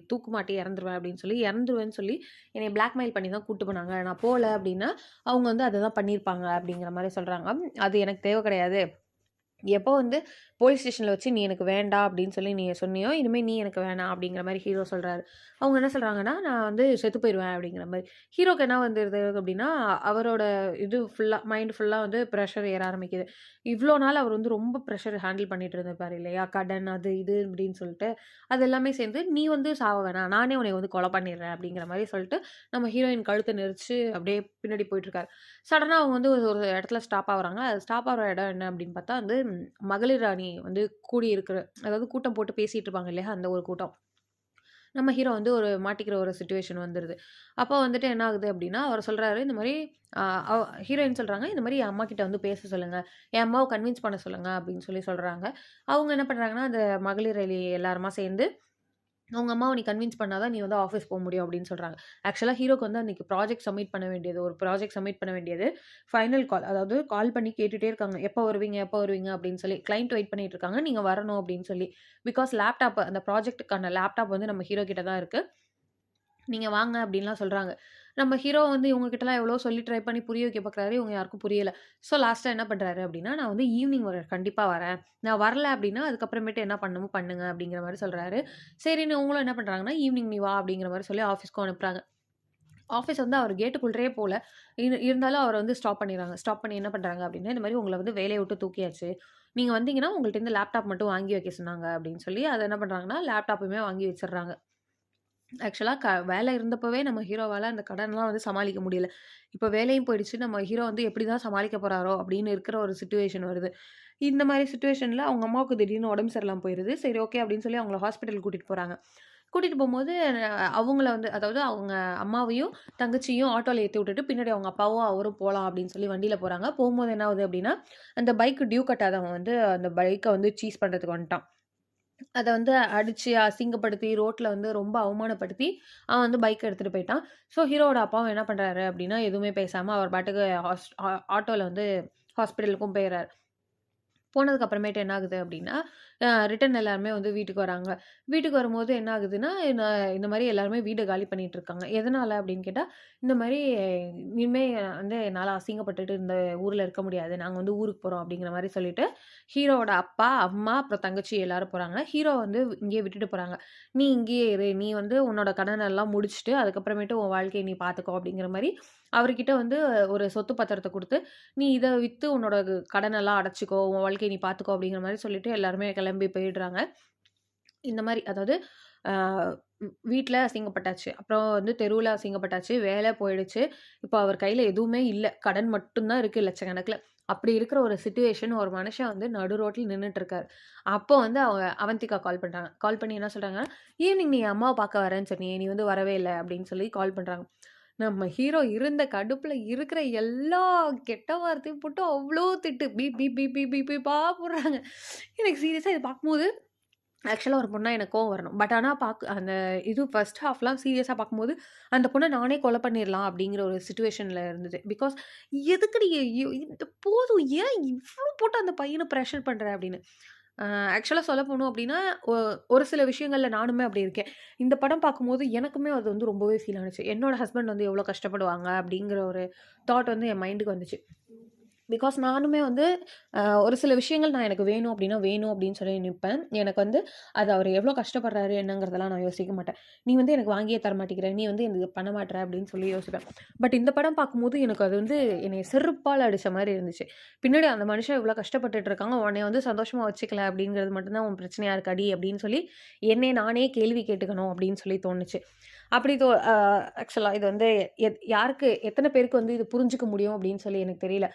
மாட்டி இறந்துருவேன் அப்டின்னு சொல்லி இறந்துருவேன்னு சொல்லி என்னைய பிளாக்மெயில் பண்ணி தான் கூட்டு போனாங்க. நான் போல அப்டின்னா, அவங்க வந்து அத தான் பண்ணியிருப்பாங்க அப்டிங்கிற மாரி சொல்றாங்க. அது எனக்கு தேவ கிடையாது. எப்போ வந்து போலீஸ் ஸ்டேஷன்ல வச்சு நீ எனக்கு வேண்டாம் அப்படின்னு சொல்லி நீ சொன்னியோ, இனிமே நீ எனக்கு வேணாம் அப்படிங்கிற மாரி ஹீரோ சொல்றாரு. அவங்க என்ன சொல்றாங்கன்னா, நான் வந்து செத்து போயிருவேன் அப்படிங்கிற மாரி. ஹீரோக்கு என்ன வந்துருது அப்படின்னா, அவரோட இது ஃபுல்லா மைண்ட் ஃபுல்லா வந்து பிரஷர் ஏற ஆரம்பிக்குது. இவ்ளோ நாள் அவர் வந்து ரொம்ப பிரஷர் ஹேண்டில் பண்ணிட்டு இருந்திருப்பாரு இல்லையா? கடன் அது இது இப்படின்னு சொல்லிட்டு, அது எல்லாமே சேர்ந்து நீ வந்து சாவ வேணாம். நானே உன்னைய வந்து கொலை பண்ணிடுறேன் அப்படிங்கிற மாரி சொல்லிட்டு, நம்ம ஹீரோயின் கழுத்த நெரிச்சு அப்படியே பின்னாடி போயிட்டுருக்காரு. சடனா அவங்க வந்து ஒரு ஒரு இடத்துல ஸ்டாப் ஆகுறாங்க. அது ஸ்டாப் ஆகுற இடம் என்ன அப்படின்னு பார்த்தா வந்து மகளிர் அணி வந்து கூடியிருக்கிற அதாவது கூட்டம் போட்டு பேசிட்டு இருப்பாங்க இல்லையா? அந்த ஒரு கூட்டம். நம்ம ஹீரோ வந்து ஒரு மாட்டிக்கிற ஒரு சிச்சுவேஷன் வந்துருது. அப்போ வந்துட்டு என்ன ஆகுது அப்டின்னா, அவர் சொல்றாரு இந்த மாரி அ அவ ஹீரோயின் சொல்றாங்க, "இந்த மாரி என் அம்மாகிட்ட வந்து பேச சொல்லுங்க. என் அம்மாவ கன்வின்ஸ் பண்ண சொல்லுங்க" அப்டின்னு சொல்லி சொல்றாங்க. அவங்க என்ன பண்றாங்கன்னா, அந்த மகளிர் அணி எல்லாருமா சேர்ந்து அவங்க அம்மாவ நீ கன்வின்ஸ் பண்ணா தான் நீ வந்து ஆஃபீஸ் முடியும் அப்படின்னு சொல்றாங்க. ஆக்சுவலா ஹீரோக்கு வந்து அன்னைக்கு ப்ராஜெக்ட் சப்மிட் பண்ண வேண்டியது ஃபைனல் கால். அதாவது கால் பண்ணி கேட்டுட்டே இருக்காங்க. எப்போ வருவீங்க? எப்போ வருவீங்க? அப்படின்னு சொல்லி. கிளையண்ட் வெயிட் பண்ணிட்டு இருக்காங்க. நீங்க வரணும் அப்படின்னு சொல்லி. பிகாஸ் அந்த ப்ராஜெக்ட்டுக்கான லேப்டாப் வந்து நம்ம ஹீரோ கிட்ட தான் இருக்கு. நீங்க வாங்க அப்டின்லாம் சொல்றாங்க. நம்ம ஹீரோ வந்து இவங்க கிட்டலாம் எவ்வளவோ சொல்லி ட்ரை பண்ணி புரிய வைக்க பார்க்குறாரு. இவங்க யாருக்கும் புரியல. ஸோ லாஸ்ட்டா என்ன பண்றாரு அப்டின்னா, நான் வந்து ஈவினிங் கண்டிப்பா வரேன். நான் வரல அப்டின்னா, அதுக்கப்புறமேட்டு என்ன பண்ணணுமோ பண்ணுங்க அப்டிங்கிற மாரி சொல்றாரு. சரின்னு இவங்களும் என்ன பண்றாங்கன்னா, ஈவினிங் நீ வா அப்டிங்கிற மாரி சொல்லி ஆஃபீஸ்க்கும் அனுப்புறாங்க. ஆஃபீஸ் வந்து அவர் கேட்டுக்குள்ளயே போல. இருந்தாலும் அவர வந்து ஸ்டாப் பண்ணிடுறாங்க. ஸ்டாப் பண்ணி என்ன பண்றாங்க அப்டின்னா, இந்த மாரி உங்கள வந்து வேலைய விட்டு தூக்கியாச்சு. நீங்க வந்தீங்கன்னா, உங்கள்ட்டருந்து லேப்டாப் மட்டும் வாங்கி வைக்க சொன்னாங்க அப்டின்னு சொல்லி, அத என்ன பண்றாங்கன்னா, லேப்டாப்புமே வாங்கி வச்சுடுறாங்க. ஆக்சுவலா வேலை இருந்தப்பவே நம்ம ஹீரோவால அந்த கடன்லாம் வந்து சமாளிக்க முடியல. இப்ப வேலையும் போயிடுச்சு. நம்ம ஹீரோ வந்து எப்படிதான் சமாளிக்க போறாரோ அப்படின்னு இருக்கிற ஒரு சிச்சுவேஷன் வருது. இந்த மாரி சிச்சுவேஷன்ல அவங்க அம்மாவுக்கு திடீர்னு உடம்பு சரியில்லாம போயிருது. சரி ஓகே அப்படின்னு சொல்லி அவங்கள ஹாஸ்பிட்டல் கூட்டிட்டு போறாங்க. கூட்டிட்டு போம்போது அவங்கள வந்து அதாவது அவங்க அம்மாவையும், தங்கச்சியும் ஆட்டோல ஏத்தி விட்டுட்டு பின்னாடி அவங்க அப்பாவும், அவரும் போலாம் அப்படின்னு சொல்லி வண்டியில போறாங்க. போம்போது என்ன ஆகுது அப்படின்னா, அந்த பைக் டியூ கட்டாதவன் வந்து அந்த பைக்க வந்து சீஸ் பண்றதுக்கு வந்துட்டான். அத வந்து அடிச்சு, அசிங்கப்படுத்தி, ரோட்ல வந்து ரொம்ப அவமானப்படுத்தி, அவன் வந்து பைக் எடுத்துட்டு போயிட்டான். ஸோ, ஹீரோவோட அப்பாவும் என்ன பண்றாரு அப்டின்னா, எதுவுமே பேசாம அவர் பாட்டுக்கு ஆட்டோல வந்து ஹாஸ்பிட்டலுக்கும் போயிறாரு. போனதுக்கு அப்புறமேட்டு என்ன ஆகுது அப்டின்னா, ரிட்டர்ன் எல்லாருமே வந்து வீட்டுக்கு வராங்க. வீட்டுக்கு வரும்போது என்ன ஆகுதுன்னா, இந்த மாரி எல்லாருமே வீட காலி பண்ணிட்டு இருக்காங்க. எதனால அப்டின்னு கேட்டா, இந்த மாரி இனிமே வந்து என்னால அசிங்கப்பட்டுட்டு இந்த ஊர்ல இருக்க முடியாது. நாங்க வந்து ஊருக்கு போறோம் அப்டிங்கிற மாரி சொல்லிட்டு, ஹீரோவோட அப்பா, அம்மா, அப்புறம் தங்கச்சி எல்லாரும் போறாங்க. ஹீரோ வந்து இங்கேயே விட்டுட்டு போறாங்க. "நீ இங்கேயே இரு. நீ வந்து உன்னோட கடன எல்லாம் முடிச்சுட்டு, அதுக்கப்புறமேட்டு உன் வாழ்க்கைய நீ பார்த்துக்கோ" அப்டிங்கிற மாரி அவர்கிட்ட வந்து ஒரு சொத்து பத்திரத்த குடுத்து நீ இத வித்து உன்னோட கடனெல்லாம் அடைச்சுக்கோ. உன் வாழ்க்கைய நீ பார்த்துக்கோ அப்படிங்கிற மாரி சொல்லிட்டு எல்லாருமே கிளம்பி போயிடுறாங்க. இந்த மாரி அதாவது ஆ வீட்ல அசிங்கப்பட்டாச்சு. அப்புறம் வந்து தெருவுல அசிங்கப்பட்டாச்சு. வேலை போயிடுச்சு. இப்போ அவர் கையில எதுவுமே இல்ல. கடன் மட்டும் தான் இருக்கு லட்சக்கணக்குல. அப்படி இருக்கிற ஒரு சிச்சுவேஷன் ஒரு மனுஷன் வந்து நடு ரோட்ல நின்னுட்டு இருக்காரு. அப்போ வந்து அவந்திகா கால் பண்றாங்க. கால் பண்ணி என்ன சொல்றாங்கன்னா, "ஈவினிங் நீ அம்மாவ பார்க்க வரேன்னு சொன்னியே, நீ வந்து வரவே இல்ல" அப்படின்னு சொல்லி கால் பண்றாங்க. நம்ம ஹீரோ இருந்த கடுப்புல இருக்கிற எல்லா கெட்ட வார்த்தையும் போட்டு அவ்ளோ திட்டு. Beep beep beep beep beep பீப்பா போடுறாங்க. எனக்கு சீரியஸா இத பார்க்கும்போது ஆக்சுவலா ஒரு பொண்ணா எனக்கு கோவம் வரணும். பட் ஆனா அந்த இது ஃபர்ஸ்ட் ஹாஃப்லாம் சீரியஸா பார்க்கும்போது, அந்த பொண்ண நானே கொலை பண்ணிர்லாம் அப்படிங்கிற ஒரு சிச்சுவேஷன்ல இருந்தது. பிகாஸ் எதுக்குடி இது போதும் ஏன் இவ்ளோ போட்டு அந்த பையன பிரஷர் பண்ற அப்படின்னு. அ ஆக்சுவலா சொல்ல போணும் அப்படின்னா, ஒ ஒரு சில விஷயங்கள்ல நானுமே அப்படி இருக்கேன். இந்த படம் பார்க்கும்போது எனக்குமே அது வந்து ரொம்பவே ஃபீல் ஆனுச்சு. என்னோட ஹஸ்பண்ட் வந்து எவ்வளோ கஷ்டப்படுவாங்க அப்படிங்கிற ஒரு தாட் வந்து என் மைண்டுக்கு வந்துச்சு. பிகாஸ் நானுமே வந்து ஒரு சில விஷயங்கள் நான் எனக்கு வேணும் அப்டின்னா, வேணும் அப்டின்னு சொல்லி நிப்பேன். எனக்கு வந்து அது அவரு எவ்ளோ கஷ்டப்படுறாரு என்னங்கிறதெல்லாம் நான் யோசிக்க மாட்டேன். "நீ வந்து எனக்கு வாங்கியே தர மாட்டேங்கிற, நீ வந்து எனக்கு பண்ண மாட்ற" அப்டின்னு சொல்லி யோசிப்பேன். பட் இந்த படம் பார்க்கும்போது எனக்கு அது வந்து என்னைய செருப்பால அடிச்ச மாரி இருந்துச்சு. பின்னாடி அந்த மனுஷன் இவ்ளோ கஷ்டப்பட்டுட்டு இருக்காங்க, உன்னைய வந்து சந்தோஷமா வச்சுக்கல அப்டிங்கிறது மட்டும் தான் உன் பிரச்சனையா இருக்காடி அப்டின்னு சொல்லி, என்னைய நானே கேள்வி கேட்டுக்கணும் அப்டின்னு சொல்லி தோணுச்சு. அப்படி தோ ஆக்சுவலா இது வந்து யாருக்கு எத்தன பேருக்கு வந்து இது புரிஞ்சுக்க முடியும் அப்டின்னு சொல்லி எனக்கு தெரியல.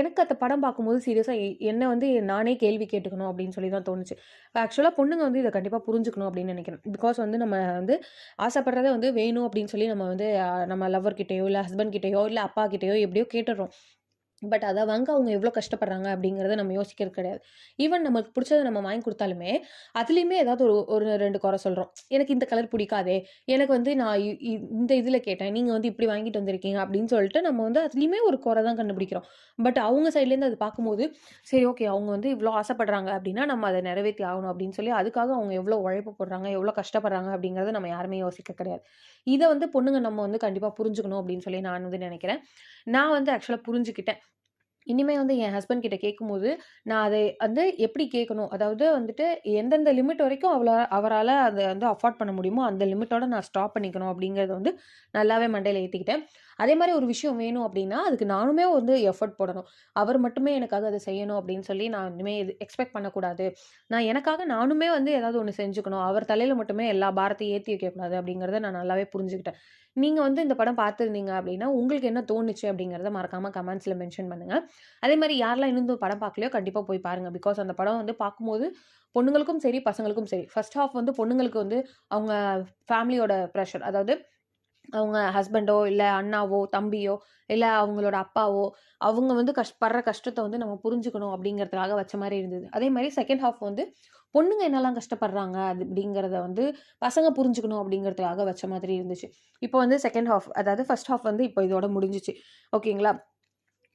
எனக்கு அந்த படம் பார்க்கும்போது சீரியஸா என்ன வந்து நானே கேள்வி கேட்டுக்கணும் அப்படின்னு சொல்லி தான் தோணுச்சு. ஆக்சுவலா பொண்ணுங்க வந்து இத கண்டிப்பா புரிஞ்சுக்கணும் அப்படின்னு நினைக்கிறேன். பிகாஸ் வந்து நம்ம வந்து ஆசைப்படுறத வந்து வேணும் அப்படின்னு சொல்லி நம்ம வந்து நம்ம லவ்வர் கிட்டயோ, இல்ல ஹஸ்பண்ட் கிட்டயோ, இல்ல அப்பா கிட்டயோ எப்படியோ கேட்டுர்றோம். பட் அத வாங்க அவங்க எவ்வளோ கஷ்டப்படுறாங்க அப்படிங்கிறத நம்ம யோசிக்கிறது கிடையாது. ஈவன் நமக்கு புடிச்சத நம்ம வாங்கி குடுத்தாலுமே, அதுலயுமே ஏதாவது ஒரு 2 குறை சொல்றோம். எனக்கு இந்த கலர் பிடிக்காதே, எனக்கு வந்து நான் இந்த இதுல கேட்டேன். நீங்க வந்து இப்படி வாங்கிட்டு வந்திருக்கீங்க அப்படின்னு சொல்லிட்டு நம்ம வந்து அதுலயுமே ஒரு குறை தான் கண்டுபிடிக்கிறோம். பட் அவங்க சைட்லேருந்து அது பார்க்கும்போது, சரி ஓகே அவங்க வந்து இவ்வளோ ஆசைப்படுறாங்க அப்படின்னா, நம்ம அத நிறைவேத்தி ஆகணும் அப்படின்னு சொல்லி, அதுக்காக அவங்க எவ்வளோ உழைப்பு போடுறாங்க, எவ்வளோ கஷ்டப்படுறாங்க அப்படிங்கிறத நம்ம யாருமே யோசிக்க கிடையாது. இத வந்து பொண்ணுங்க நம்ம வந்து கண்டிப்பா புரிஞ்சுக்கணும் அப்படின்னு சொல்லி நான் வந்து நினைக்கிறேன். நான் வந்து ஆக்சுவலா புரிஞ்சுக்கிட்டேன். இனிமே வந்து என் ஹஸ்பண்ட் கிட்ட கேட்கும்போது, நான் அதை வந்து எப்படி கேட்கணும்? அதாவது வந்துட்டு எந்தெந்த லிமிட் வரைக்கும் அவரால அத வந்து அஃபோர்ட் பண்ண முடியுமோ, அந்த லிமிட்டோட நான் ஸ்டாப் பண்ணிக்கணும் அப்படிங்கிறத வந்து நல்லாவே மண்டையில ஏத்திக்கிட்டேன். அதே மாரி ஒரு விஷயம் வேணும் அப்படின்னா, அதுக்கு நானுமே வந்து எஃபோர்ட் போடணும். அவர் மட்டுமே எனக்காக அத செய்யணும் அப்படின்னு சொல்லி நான் இனிமே எக்ஸ்பெக்ட் பண்ணக்கூடாது. நான் எனக்காக நானுமே வந்து ஏதாவது ஒண்ணு செஞ்சுக்கணும். அவர் தலையில மட்டுமே எல்லா பாரத்தையும் ஏத்தி வைக்கக்கூடாது அப்படிங்கிறத நான் நல்லாவே புரிஞ்சுக்கிட்டேன். நீங்க வந்து இந்த படம் பார்த்திருந்தீங்க அப்படின்னா, உங்களுக்கு என்ன தோணுச்சு அப்படிங்கிறத மறக்காம கமெண்ட்ஸ்ல மென்ஷன் பண்ணுங்க. அதே மாரி யாரெல்லாம் இன்னும் இந்த படம் பார்க்கலையோ கண்டிப்பா போய் பாருங்க. பிகாஸ் அந்த படம் வந்து பார்க்கும்போது பொண்ணுங்களுக்கும் சரி, பசங்களுக்கும் சரி. ஃபர்ஸ்ட் ஹால்ஃப் வந்து பொண்ணுங்களுக்கு வந்து அவங்க ஃபேமிலியோட பிரஷர். அதாவது அவங்க ஹஸ்பண்டோ, இல்ல அண்ணாவோ, தம்பியோ, இல்ல அவங்களோட அப்பாவோ, அவங்க வந்து படுற கஷ்டத்த வந்து நம்ம புரிஞ்சுக்கணும் அப்படிங்கிறதுக்காக வச்ச மாரி இருந்தது. அதே மாரி செகண்ட் ஹால்ஃப் வந்து பொண்ணுங்க என்னலாம் கஷ்டப்படுறாங்க அது அப்படிங்கிறத வந்து பசங்க புரிஞ்சுக்கணும் அப்படிங்கிறதுக்காக வச்ச மாதிரி இருந்துச்சு. இப்போ வந்து செகண்ட் ஹால்ஃப் அதாவது ஃபர்ஸ்ட் ஹால்ஃப் வந்து இப்போ இதோட முடிஞ்சுச்சு. ஓகேங்களா?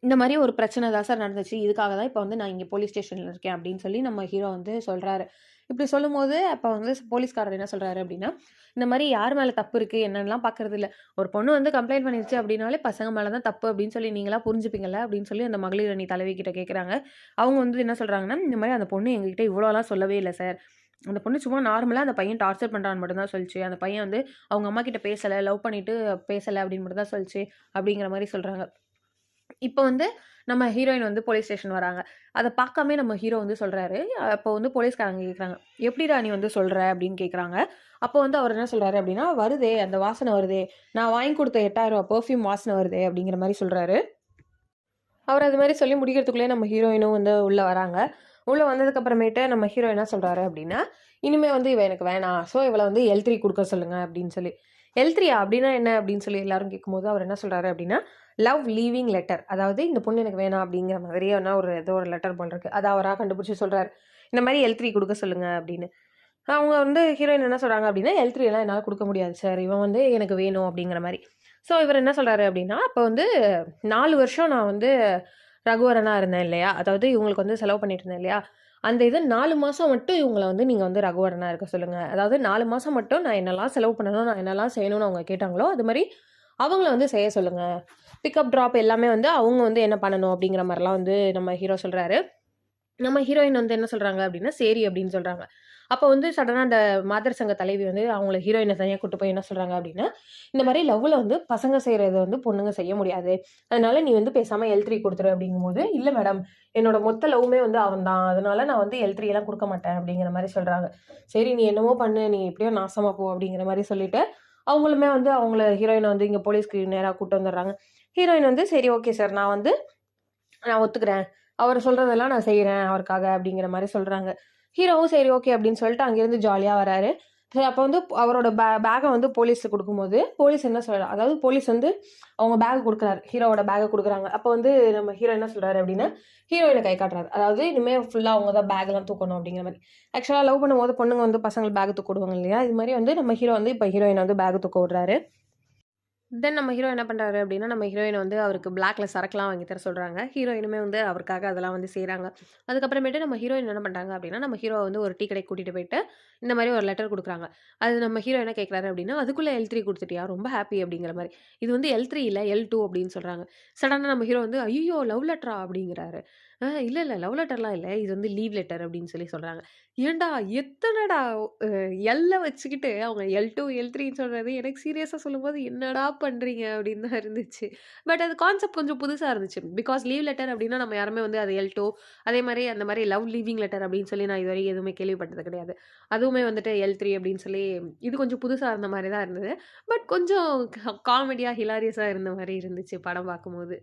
இந்த மாரி ஒரு பிரச்சனை தான் சார் நடந்துச்சு. இதுக்காக தான் இப்ப வந்து நான் இங்க போலீஸ் ஸ்டேஷன்ல இருக்கேன் அப்படின்னு சொல்லி நம்ம ஹீரோ வந்து சொல்றாரு. இப்படி சொல்லும்போது அப்ப வந்து போலீஸ்காரர் என்ன சொல்றாரு அப்படின்னா, இந்த மாரி யார் மேல தப்பு இருக்கு என்னன்னுலாம் பார்க்கறதில்ல. ஒரு பொண்ணு வந்து கம்ப்ளைண்ட் பண்ணிருச்சு அப்படின்னாலே பசங்க மேல தான் தப்பு அப்படின்னு சொல்லி நீங்களா புரிஞ்சுப்பீங்கல்ல அப்படின்னு சொல்லி அந்த மகளிர் அணி தலைவி கிட்ட கேட்கறாங்க. அவங்க வந்து என்ன சொல்றாங்கன்னா, இந்த மாரி அந்த பொண்ணு எங்ககிட்ட இவ்வளோலாம் சொல்லவே இல்ல சார். அந்த பொண்ணு சும்மா நார்மலா அந்த பையன் டார்ச்சர் பண்றான்னு மட்டும் தான் சொல்லுச்சு. அந்த பையன் வந்து அவங்க அம்மா கிட்ட பேசல, லவ் பண்ணிட்டு பேசல அப்படின்னு மட்டும் தான் சொல்லுச்சு. அப்படிங்கிற மாரி சொல்றாங்க. இப்ப வந்து நம்ம ஹீரோயின் வந்து போலீஸ் ஸ்டேஷன் வராங்க. அத பார்க்காமயே நம்ம ஹீரோ வந்து சொல்றாரு. அப்போ வந்து போலீஸ்காரங்க கேட்குறாங்க. "எப்படிடா நீ வந்து சொல்ற?" அப்படின்னு கேட்குறாங்க. அப்போ வந்து அவர் என்ன சொல்றாரு அப்படின்னா, "வருதே அந்த வாசனை வருதே. நான் வாங்கி குடுத்த ரூ. 8000 பெர்ஃப்யூம் வாசனை வருதே." அப்படிங்கிற மாரி சொல்றாரு. அவர் அது மாரி சொல்லி முடிக்கிறதுக்குள்ளயே நம்ம ஹீரோயினும் வந்து உள்ள வராங்க. உள்ள வந்ததுக்கு அப்புறமேட்டு நம்ம ஹீரோ என்ன சொல்றாரு அப்படின்னா, "இனிமே வந்து இவ எனக்கு வேணாம். ஸோ இவள வந்து L3 குடுக்க சொல்லுங்க." அப்படின்னு சொல்லி. L3யா அப்படின்னா என்ன அப்படின்னு சொல்லி எல்லாரும் கேட்கும்போது, அவர் என்ன சொல்றாரு அப்படின்னா, லவ் லீவிங் லெட்டர். அதாவது இந்த பொண்ணு எனக்கு வேணாம் அப்படிங்கிற மாதிரியான ஏதோ ஒரு லெட்டர் போல இருக்கு. அத அவரா கண்டுபிடிச்சு சொல்றாரு. இந்த மாரி L3 குடுக்க சொல்லுங்க அப்படின்னு. அவங்க வந்து ஹீரோயின் என்ன சொல்றாங்க அப்படின்னா, "L3 எல்லாம் என்னால குடுக்க முடியாது சார். இவன் வந்து எனக்கு வேணும்." அப்படிங்கிற மாரி. ஸோ இவர் என்ன சொல்றாரு அப்படின்னா, அப்ப வந்து 4 வருஷம் நான் வந்து ரகுவரனா இருந்தேன் இல்லையா? அதாவது இவங்களுக்கு வந்து செலவு பண்ணிட்டு இருந்தேன் இல்லையா? அந்த இது 4 மாசம் மட்டும் இவங்கள வந்து நீங்க வந்து ரகுவரனா இருக்க சொல்லுங்க. அதாவது 4 மாசம் மட்டும் நான் என்னலாம் செலவு பண்ணணும், நான் என்னலாம் செய்யணும்னு அவங்க கேட்டாங்களோ, அது மாரி அவங்கள வந்து செய்ய சொல்லுங்க. பிக்கப், ட்ராப் எல்லாமே வந்து அவங்க வந்து என்ன பண்ணணும் அப்படிங்கிற மாரிலாம் வந்து நம்ம ஹீரோ சொல்றாரு. நம்ம ஹீரோயின் வந்து என்ன சொல்றாங்க அப்டின்னா, "சரி" அப்டின்னு சொல்றாங்க. அப்ப வந்து சடனா அந்த மாதர் சங்க தலைவி வந்து அவங்கள ஹீரோயின தனியா கூட்டு போய் என்ன சொல்றாங்க அப்டின்னா, "இந்த மாரி லவ்ல வந்து பசங்க செய்றத வந்து பொண்ணுங்க செய்ய முடியாது. அதனால நீ வந்து பேசாம L3 குடுத்துரு" அப்டிங்கும்போது, "இல்ல மேடம், என்னோட மொத்த லவ்வுமே வந்து அவன் தான். அதனால நான் வந்து L3 எல்லாம் குடுக்க மாட்டேன்" அப்டிங்கிற மாரி சொல்றாங்க. "சரி நீ என்னமோ பண்ணு. நீ எப்படியோ நாசமா போ" அப்டிங்கிற மாரி சொல்லிட்டு, அவங்களுமே வந்து அவங்கள ஹீரோயின வந்து இங்க போலீஸ்க்கு நேரா கூட்டு வந்துர்றாங்க. ஹீரோயின் வந்து, "சரி ஓகே சார். நான் ஒத்துக்கிறேன். அவரு சொல்றதெல்லாம் நான் செய்றேன் அவருக்காக அப்படிங்கிற மாரி சொல்றாங்க. ஹீரோவும் சரி ஓகே அப்படின்னு சொல்லிட்டு அங்கேருந்து ஜாலியா வராரு. சரி அப்ப வந்து அவரோட பேக்க வந்து போலீஸ்க்கு குடுக்கும்போது, போலீஸ் என்ன அதாவது போலீஸ் வந்து அவங்க பேக் குடுக்குறாரு. ஹீரோவோட பேக்க குடுக்குறாங்க. அப்ப வந்து நம்ம ஹீரோ என்ன சொல்றாரு அப்படின்னா, ஹீரோயின கை காட்டுறாரு. அதாவது இனிமே ஃபுல்லா அவங்க தான் பேக்லாம் தூக்கணும் அப்படிங்கிற மாரி. ஆக்சுவலா லவ் பண்ணும்போது பொண்ணுங்க வந்து பசங்களுக்கு பேக் தூக்க விடுவாங்க இல்லையா? இது மாரி வந்து நம்ம ஹீரோ வந்து இப்ப ஹீரோயின வந்து பேக் தூக்க விடுறாரு. தென் நம்ம ஹீரோ என்ன பண்றாரு அப்டின்னா, நம்ம ஹீரோயின் வந்து அவருக்கு பிளாக்ல சரக்குலாம் வாங்கி தர சொல்றாங்க. ஹீரோயினுமே வந்து அவருக்காக அதெல்லாம் வந்து செய்றாங்க. அதுக்கப்புறமேட்டு நம்ம ஹீரோயின் என்ன பண்றாங்க அப்டின்னா, நம்ம ஹீரோவ வந்து ஒரு டீ கடைக்கு கூட்டிட்டு போயிட்டு, இந்த மாரி ஒரு லெட்டர் குடுக்குறாங்க. அது நம்ம ஹீரோ என்ன கேட்குறாரு அப்டின்னா, "அதுக்குள்ள L3 குடுத்துட்டியா? ரொம்ப ஹாப்பி" அப்டிங்கிற மாரி. இது வந்து L3 இல்ல L2 அப்டின்னு சொல்றாங்க. சடனா நம்ம ஹீரோ வந்து, "ஐய்யய்யோ! லவ் லெட்டரா?" அப்டிங்கிறாரு. இல்ல, இல்ல லவ் லெட்டர்லாம் இல்ல. இது வந்து லீவ் லெட்டர்" அப்டின்னு சொல்லி சொல்றாங்க. ஏன்டா எத்தனடா அ எல்ல வச்சுக்கிட்டு அவங்க L2, L3ன்னு சொல்றது எனக்கு சீரியஸா சொல்லும்போது, "என்னடா பண்றீங்க?" அப்படின்னு தான் இருந்துச்சு. பட் அது கான்செப்ட் கொஞ்சம் புதுசா இருந்துச்சு. பிகாஸ் லீவ் லெட்டர் அப்படின்னா நம்ம யாருமே வந்து அது L2 அதே மாரி அந்த மாரி லவ் லீவிங் லெட்டர் அப்படின்னு சொல்லி நான் இதுவரைக்கும் எதுவுமே கேள்விப்பட்டது கிடையாது. அதுவுமே வந்துட்டு L3 அப்படின்னு சொல்லி இது கொஞ்சம் புதுசா இருந்த மாரி தான் இருந்தது. பட் கொஞ்சம் காமெடியா, ஹிலாரியஸா இருந்த மாரி இருந்துச்சு படம் பார்க்கும்போது.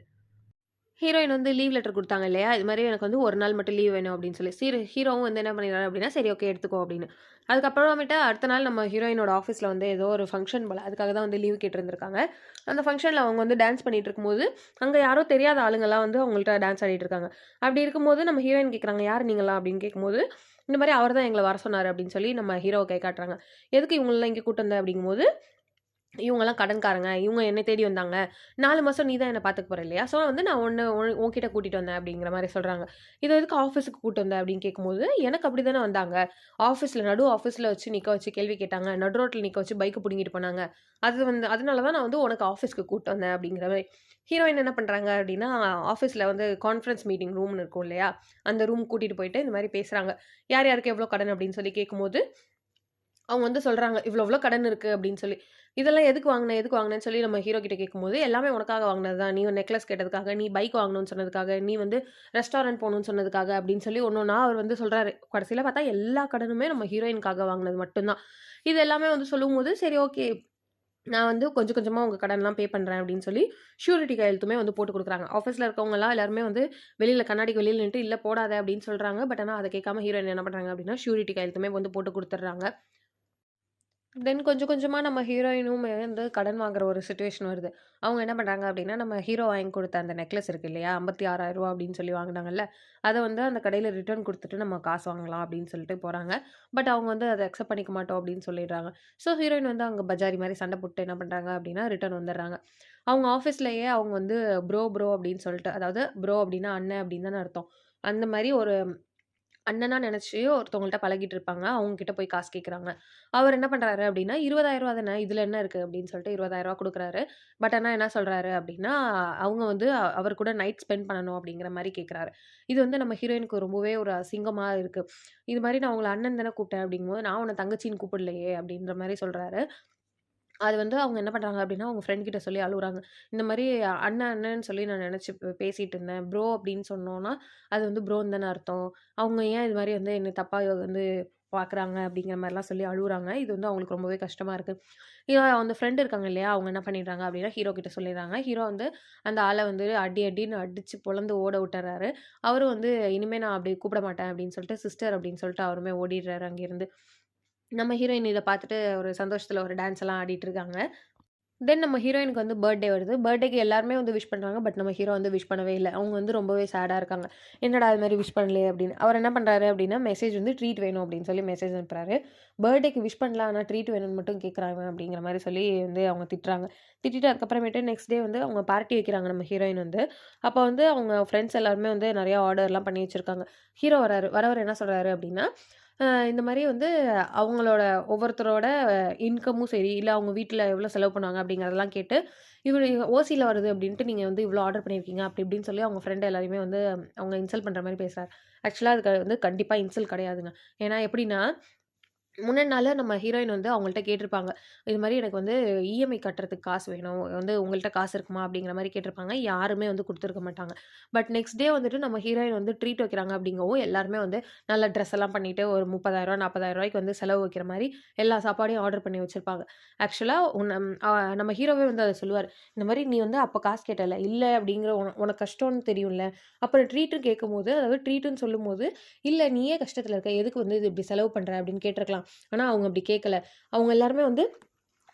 ஹீரோயின் வந்து லீவ் லெட்டர் குடுத்தாங்க இல்லையா? இது மாரி எனக்கு வந்து 1 நாள் மட்டும் லீவ் வேணும் அப்படின்னு சொல்லி. ஹீரோவும் வந்து என்ன பண்ணிடுறாரு அப்படின்னா, சரி ஓகே எடுத்துக்கோ அப்படின்னு. அதுக்கப்புறமேட்டு அடுத்த நாள் நம்ம ஹீரோயினோட ஆஃபீஸ்ல வந்து ஏதோ ஒரு ஃபங்ஷன் போல. அதுக்காக தான் வந்து லீவ் கேட்டிருந்திருக்காங்க. அந்த ஃபங்ஷன்ல அவங்க வந்து டான்ஸ் பண்ணிட்டு இருக்கும்போது, அங்க யாரோ தெரியாத ஆளுங்கலாம் வந்து அவங்கள்ட்ட டான்ஸ் ஆடிட்டு இருக்காங்க. அப்படி இருக்கும்போது நம்ம ஹீரோயின் கேட்குறாங்க, "யார் நீங்கலாம்?" அப்படின்னு கேட்கும்போது, இந்த மாரி "அவர் தான் எங்கள வர சொன்னாரு" அப்படின்னு சொல்லி நம்ம ஹீரோவ கை காட்டுறாங்க. "எதுக்கு இவங்களலாம் இங்க கூட்டு வந்த?" அப்படிங்கும்போது இவங்கலாம் கடன்காரங்க. இவங்க என்ன தேடி வந்தாங்க. 4 மாசம் நீ தான் என்ன பார்த்துக்க போற இல்லையா? ஸோ வந்து நான் உன்கிட்ட கூட்டிட்டு வந்தேன் அப்படிங்கிற மாரி சொல்றாங்க. "இத எதுக்கு ஆஃபீஸுக்கு கூட்டு வந்த?" அப்படின்னு கேட்கும்போது, "எனக்கு அப்படி தானே வந்தாங்க. நடு ஆஃபீஸ்ல வச்சு நிக்க வச்சு கேள்வி கேட்டாங்க. நடு ரோட்ல நிக்க வச்சு பைக்க புடுங்கிட்டு போனாங்க. அதனால தான் நான் வந்து உனக்கு ஆஃபீஸ்க்கு கூட்டு வந்தேன்." அப்படிங்கிற மாரி. ஹீரோயின் என்ன பண்றாங்க அப்படின்னா, ஆஃபீஸ்ல வந்து கான்ஃபரன்ஸ் மீட்டிங் ரூம்னு இருக்கும் இல்லையா? அந்த ரூம் கூட்டிட்டு போயிட்டு இந்த மாரி பேசுறாங்க. யார் யாருக்கு எவ்வளோ கடன் அப்படின்னு சொல்லி கேட்கும்போது அவங்க வந்து சொல்றாங்க, "இவ்ளோ இவ்ளோ கடன் இருக்கு" அப்படின்னு சொல்லி. "இதெல்லாம் எதுக்கு வாங்குன? எதுக்கு வாங்குனேன்னு?" சொல்லி நம்ம ஹீரோ கிட்ட கேட்கும்போது, "எல்லாமே உனக்காக வாங்குனது தான். நீ ஒரு நெக்லஸ் கேட்டதுக்காக, நீ பைக் வாங்கணும்னு சொன்னதுக்காக, நீ வந்து ரெஸ்டாரண்ட் போணும்னு சொன்னதுக்காக" அப்படின்னு சொல்லி ஒண்ணொன்னா அவர் வந்து சொல்றாரு. கடைசில பார்த்தா எல்லா கடனுமே நம்ம ஹீரோயினுக்காக வாங்குனது மட்டும் தான். இது எல்லாமே வந்து சொல்லும்போது, "சரி ஓகே. நான் வந்து கொஞ்சம் கொஞ்சமா உங்க கடன்லாம் பே பண்றேன்" அப்படின்னு சொல்லி ஷூரிட்டி கையெழுத்துமே வந்து போட்டு குடுக்குறாங்க. ஆஃபீஸ்ல இருக்கவங்கலாம் எல்லாருமே வந்து வெளியில கண்ணாடிக்கு வெளியில நின்னுட்டு, "இல்ல போடாத" அப்படின்னு சொல்றாங்க. பட் ஆனா அத கேட்காம ஹீரோயின் என்ன பண்றாங்க அப்படின்னா, ஷூரிட்டி கையெழுத்துமே வந்து போட்டு குடுத்துடுறாங்க. தென் கொஞ்சம் கொஞ்சமா நம்ம ஹீரோயினுமே வந்து கடன் வாங்குற ஒரு சிச்சுவேஷன் வருது. அவங்க என்ன பண்றாங்க அப்டின்னா, நம்ம ஹீரோ வாங்கி குடுத்த அந்த நெக்லஸ் இருக்கு இல்லையா? ரூ. 56,000 அப்டின்னு சொல்லி வாங்குனாங்கல்ல. அத வந்து அந்த கடையில ரிட்டர்ன் குடுத்துட்டு நம்ம காசு வாங்கலாம் அப்டின்னு சொல்லிட்டு போறாங்க. பட் அவங்க வந்து அத அக்செப்ட் பண்ணிக்க மாட்டோம் அப்டின்னு சொல்லிடுறாங்க. ஸோ ஹீரோயின் வந்து அங்க பஜாரி மாரி சண்ட போட்டு என்ன பண்றாங்க அப்டின்னா, ரிட்டர்ன் வந்துடுறாங்க. அவங்க ஆஃபீஸ்லயே அவங்க வந்து ப்ரோ அப்டின்னு சொல்லிட்டு அதாவது ப்ரோ அப்டின்னா அண்ணன் அப்டின்னு தானே அர்த்தம். அந்த மாரி ஒரு அண்ணனா நெனச்சு ஒருத்தவங்கள்ட்ட பழகிட்டு இருப்பாங்க. அவங்க கிட்ட போய் காசு கேட்குறாங்க. அவர் என்ன பண்றாரு அப்டின்னா, "ரூ. 20,000 தானே இதுல என்ன இருக்கு?" அப்டின்னு சொல்லிட்டு ரூ. 20,000 குடுக்குறாரு. பட் ஆனா என்ன சொல்றாரு அப்டின்னா, அவங்க வந்து அவர் கூட நைட் ஸ்பெண்ட் பண்ணணும் அப்டிங்கிற மாரி கேட்குறாரு. இது வந்து நம்ம ஹீரோயினுக்கு ரொம்பவே ஒரு அசிங்கமா இருக்கு. இது மாரி "நான் உங்கள அண்ணன் தானே கூப்பிட்டேன்" அப்டிங்கும்போது, "நான் உன்ன தங்கச்சின்னு கூப்பிடலையே" அப்டின்ற மாரி சொல்றாரு. அது வந்து அவங்க என்ன பண்றாங்க அப்டின்னா, அவங்க ஃப்ரெண்ட் கிட்ட சொல்லி அழுவுறாங்க. இந்த மாரி அண்ணன்னு சொல்லி நான் நெனச்சு பேசிட்டு இருந்தேன். ப்ரோ அப்டின்னு சொன்னோம்னா, அது வந்து ப்ரோன்னு தானே அர்த்தம். அவங்க ஏன் இது மாரி வந்து என்ன தப்பா வந்து பார்க்குறாங்க அப்டிங்கிற மாரிலாம் சொல்லி அழுவுறாங்க. இது வந்து அவங்களுக்கு ரொம்பவே கஷ்டமா இருக்கு. அந்த ஃப்ரெண்ட் இருக்காங்க இல்லையா? அவங்க என்ன பண்ணிடுறாங்க அப்டின்னா, ஹீரோ கிட்ட சொல்லிடுறாங்க. ஹீரோ வந்து அந்த ஆள வந்து அடின்னு அடிச்சு பொளந்து ஓட விட்டுர்றாரு. அவரும் வந்து இனிமே நான் அப்டி கூப்பிட மாட்டேன் அப்டின்னு சொல்லிட்டு, சிஸ்டர் அப்டின்னு சொல்லிட்டு அவருமே ஓடிடுறாரு அங்கேருந்து. நம்ம ஹீரோயின் இத பார்த்துட்டு ஒரு சந்தோஷத்துல ஒரு டான்ஸ் எல்லாம் ஆடிட்டு இருக்காங்க. தென் நம்ம ஹீரோயினுக்கு வந்து பர்த்டே வருது. பர்த்டேக்கு எல்லாருமே வந்து விஷ் பண்றாங்க. பட் நம்ம ஹீரோ வந்து விஷ் பண்ணவே இல்ல. அவங்க வந்து ரொம்பவே சேடா இருக்காங்க. "என்னடா இது மாரி விஷ் பண்ணலையே" அப்படின்னு. அவர் என்ன பண்றாரு அப்படின்னா, மெசேஜ் வந்து ட்ரீட் வேணும் அப்படின்னு சொல்லி மெசேஜ் அனுப்புறாரு. பர்த்டேக்கு விஷ் பண்ணல. ஆனா ட்ரீட் வேணும்னு மட்டும் கேட்குறான் இவன் அப்படிங்கிற மாரி சொல்லி வந்து அவங்க திட்டுறாங்க. திட்டிட்டு அதுக்கப்புறமேட்டு நெக்ஸ்ட் டே வந்து அவங்க பார்ட்டி வைக்கிறாங்க நம்ம ஹீரோயின் வந்து. அப்ப வந்து அவங்க ஃப்ரெண்ட்ஸ் எல்லாருமே வந்து நெறைய ஆர்டர்லாம் பண்ணி வச்சிருக்காங்க. ஹீரோ வராரு. வரவர் என்ன சொல்றாரு அப்படின்னா, இந்த மாரி வந்து அவங்களோட ஒவ்வொருத்தரோட இன்கமும் சரி, இல்ல அவங்க வீட்ல எவ்வளோ செலவு பண்ணாங்க அப்படிங்கிறதெல்லாம் கேட்டு, இவரு ஓசில வருது அப்படின்ட்டு நீங்க வந்து இவ்வளோ ஆர்டர் பண்ணியிருக்கீங்க. அப்படி இப்படின்னு சொல்லி அவங்க ஃப்ரெண்ட் எல்லாரையுமே வந்து அவங்க இன்சல்ட் பண்ற மாரி பேசுறாரு. ஆக்சுவலா அதுக்கு வந்து கண்டிப்பா இன்சல்ட் கிடையாதுங்க. ஏன்னா எப்படின்னா முன்னாடி நாளு நம்ம ஹீரோயின் வந்து அவங்கள்ட்ட கேட்டிருப்பாங்க. இது மாரி எனக்கு வந்து இஎம்ஐ கட்டுறதுக்கு காசு வேணும். வந்து உங்கள்ட்ட காசு இருக்குமா? அப்படிங்கிற மாரி கேட்டிருப்பாங்க. யாருமே வந்து குடுத்துருக்க மாட்டாங்க. பட் நெக்ஸ்ட் டே வந்துட்டு நம்ம ஹீரோயின் வந்து ட்ரீட் வைக்கிறாங்க அப்படிங்கவும், எல்லாருமே வந்து நல்ல ட்ரெஸ் எல்லாம் பண்ணிட்டு ஒரு ரூ. 30,000 40,000 வந்து செலவு வைக்கிற மாரி எல்லா சாப்பாடையும் ஆர்டர் பண்ணி வச்சிருப்பாங்க. ஆக்சுவலா நம்ம ஹீரோவே வந்து அத சொல்லுவாரு. இந்த மாரி "நீ வந்து அப்ப காசு கேட்டல்ல, இல்ல அப்படிங்கிற உனக்கு கஷ்டம்னு தெரியும்ல. அப்புறம் ட்ரீட்ன்னு கேட்கும்போது அதாவது ட்ரீட்டுன்னு சொல்லும்போது, இல்ல நீயே கஷ்டத்துல இருக்க. எதுக்கு வந்து இது இப்படி செலவு பண்ற?" அப்படின்னு கேட்டுருக்கலாம். ஆனா அவங்க அப்படி கேட்கல. அவங்க எல்லாருமே வந்து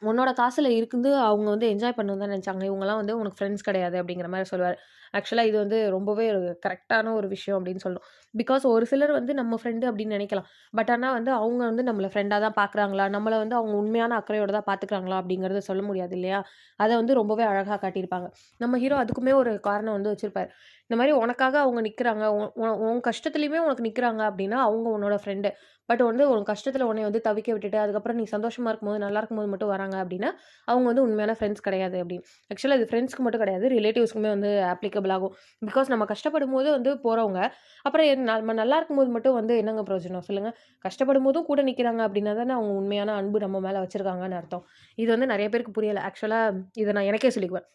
உன்னோட காசுல இருக்குது அவங்க வந்து என்ஜாய் பண்ணணும்னு தான் நெனச்சாங்க. இவங்கலாம் வந்து உனக்கு ஃப்ரெண்ட்ஸ் கிடையாது அப்படிங்கிற மாரி சொல்லுவாரு. ஆக்சுவலா இது வந்து ரொம்பவே கரெக்ட்டான ஒரு விஷயம் அப்படின்னு சொல்லணும். பிகாஸ் ஒரு சிலர் வந்து நம்ம ஃப்ரெண்டு அப்படின்னு நெனைக்கலாம். பட் ஆனா வந்து அவங்க வந்து நம்மள ஃப்ரெண்டா தான் பார்க்குறாங்களா? நம்மள வந்து அவங்க உண்மையான அக்கறையோட தான் பார்த்துக்கிறாங்களா? அப்படிங்கிறத சொல்ல முடியாது இல்லையா? அத வந்து ரொம்பவே அழகா காட்டியிருப்பாங்க. நம்ம ஹீரோ அதுக்குமே ஒரு காரணம் வந்து வச்சிருப்பாரு. இந்த மாரி உனக்காக அவங்க நிக்கிறாங்க. உ உ உன் கஷ்டத்துலயுமே உனக்கு நிக்கிறாங்க அப்படின்னா, அவங்க உன்னோட ஃப்ரெண்டு. பட் வந்து உன் கஷ்டத்துல உன்னைய வந்து தவிக்க விட்டுட்டு, அதுக்கப்புறம் நீ சந்தோஷமா இருக்கும்போது, நல்லா இருக்கும்போது மட்டும் வராங்க அப்டின்னா, அவங்க வந்து உண்மையான ஃப்ரெண்ட்ஸ் கிடையாது அப்டின்னு. ஆக்சுவலா இது ஃப்ரெண்ட்ஸ்க்கு மட்டும் கிடையாது. ரிலேட்டிவ்ஸ்க்குமே வந்து அப்ளிகபிள் ஆகும். பிகாஸ் நம்ம கஷ்டப்படும்போது வந்து போறவங்க, அப்புறம் நம்ம நல்லா இருக்கும்போது மட்டும் வந்து என்னங்க பிரயோஜனம் சொல்லுங்க? கஷ்டப்படும்போதும் கூட நிக்கிறாங்க அப்டின்னா தானே அவங்க உண்மையான அன்பு நம்ம மேல வச்சிருக்காங்கன்னு அர்த்தம். இது வந்து நெறைய பேருக்கு புரியல. ஆக்சுவலா இத நான் எனக்கே சொல்லிக்குவேன்.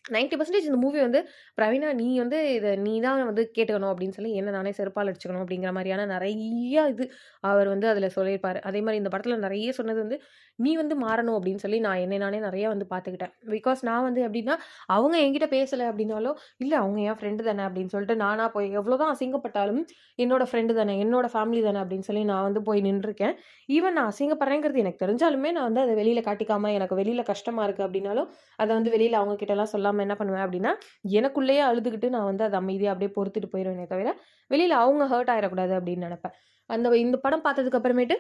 90% இந்த மூவி வந்து பிரவீனா நீ வந்து இத நீ தான் வந்து கேட்டுக்கணும் அப்படின்னு சொல்லி என்ன நானே செருப்பால அடிச்சுக்கணும் அப்படிங்கிற மாரியான நெறைய இது அவர் வந்து அதில சொல்லியிருப்பாரு. அதே மாரி இந்த படத்தில நெறைய சொன்னது வந்து, "நீ வந்து மாறணும்" அப்படின்னு சொல்லி நான் என்னை நானே நெறைய வந்து பார்த்துக்கிட்டேன். பிகாஸ் நான் வந்து எப்படின்னா, அவங்க என்கிட்ட பேசல அப்படின்னாலும், "இல்ல அவங்க என் ஃப்ரெண்டு தானே" அப்படின்னு சொல்லிட்டு நானா போய் எவ்வளோதான் அசிங்கப்பட்டாலும், "என்னோட ஃப்ரெண்டு தானே, என்னோட ஃபேமிலி தானே" அப்படின்னு சொல்லி நான் வந்து போய் நின்றுருக்கேன். ஈவன் நான் அசிங்கப்படுறேங்கிறது எனக்கு தெரிஞ்சாலுமே நான் வந்து அத வெளியில காட்டிக்காம, எனக்கு வெளியில கஷ்டமா இருக்கு அப்படின்னாலும், அத வந்து வெளியில அவங்க கிட்டலாம் சொல்லாம என்ன பண்ணுவேன் அப்படின்னா, எனக்குள்ளேயே அழுதுகிட்டு நான் வந்து அத அமைதியா அப்படியே பொறுத்துட்டு போயிருவேனே தவிர, வெளியில அவங்க ஹர்ட் ஆயிறக்கூடாது அப்படின்னு நெனப்பேன். இந்த படம் பார்த்ததுக்கு அப்புறமேட்டு,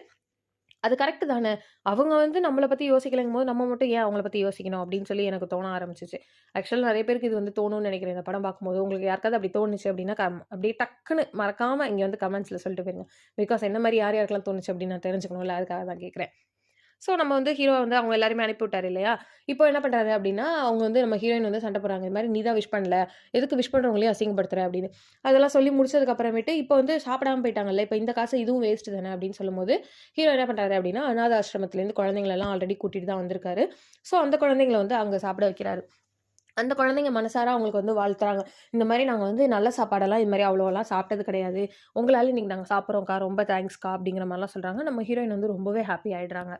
அது கரெக்ட் தானே. அவங்க வந்து நம்மள பத்தி யோசிக்கலங்கும்போது, நம்ம மட்டும் ஏன் அவங்கள பத்தி யோசிக்கணும் அப்படின்னு சொல்லி எனக்கு தோண ஆரம்பிச்சுச்சு. ஆக்சுவலா நெறைய பேருக்கு இது வந்து தோணும்னு நெனைக்கிறேன் இந்த படம் பார்க்கும்போது. உங்களுக்கு யாருக்காவது அப்படி தோணுச்சு அப்படின்னா, அப்படியே டக்குன்னு மறக்காம இங்க வந்து கமெண்ட்ஸ்ல சொல்லிட்டு போயிருங்க. பிகாஸ் என்ன மாரி யார் யாருக்கெல்லாம் தோணுச்சு அப்படின்னு நான் தெரிஞ்சுக்கணும்ல. அதுக்காக தான் கேட்கிறேன். ஸோ நம்ம வந்து ஹீரோ வந்து அவங்க எல்லாரையுமே அனுப்பி விட்டாரு இல்லையா? இப்போ என்ன பண்றாரு அப்டின்னா, அவங்க வந்து நம்ம ஹீரோயின் வந்து சண்ட போடுறாங்க. இந்த மாரி "நீ தான் விஷ் பண்ணல. எதுக்கு விஷ் பண்றவங்களையும் அசிங்கப்படுத்துற?" அப்டின்னு. அதெல்லாம் சொல்லி முடிச்சதுக்கு அப்புறமேட்டு, இப்போ வந்து சாப்பிடாம போயிட்டாங்கல்ல. இப்ப இந்த காசு இதுவும் வேஸ்ட் தானே அப்டின்னு சொல்லும்போது, ஹீரோ என்ன பண்றாரு அப்டின்னா, அநாத ஆசிரமத்திலேருந்து குழந்தைங்களலாம் ஆல்ரெடி கூட்டிட்டு தான் வந்திருக்காரு. ஸோ அந்த குழந்தைங்கள வந்து அங்க சாப்பிட வைக்கிறாரு. அந்த குழந்தைங்க மனசார அவங்களுக்கு வந்து வாழ்த்துறாங்க. இந்த மாரி நாங்க வந்து நல்ல சாப்பாடெல்லாம் இது மாரி அவ்வளோலாம் சாப்பிட்டது கிடையாது. உங்களால இன்னைக்கு நாங்க சாப்பிடுறோம்க்கா. ரொம்ப தேங்க்ஸ்க்கா அப்டிங்கிற மாரிலாம் சொல்றாங்க. நம்ம ஹீரோயின் வந்து ரொம்பவே ஹாப்பி ஆயிடுறாங்க.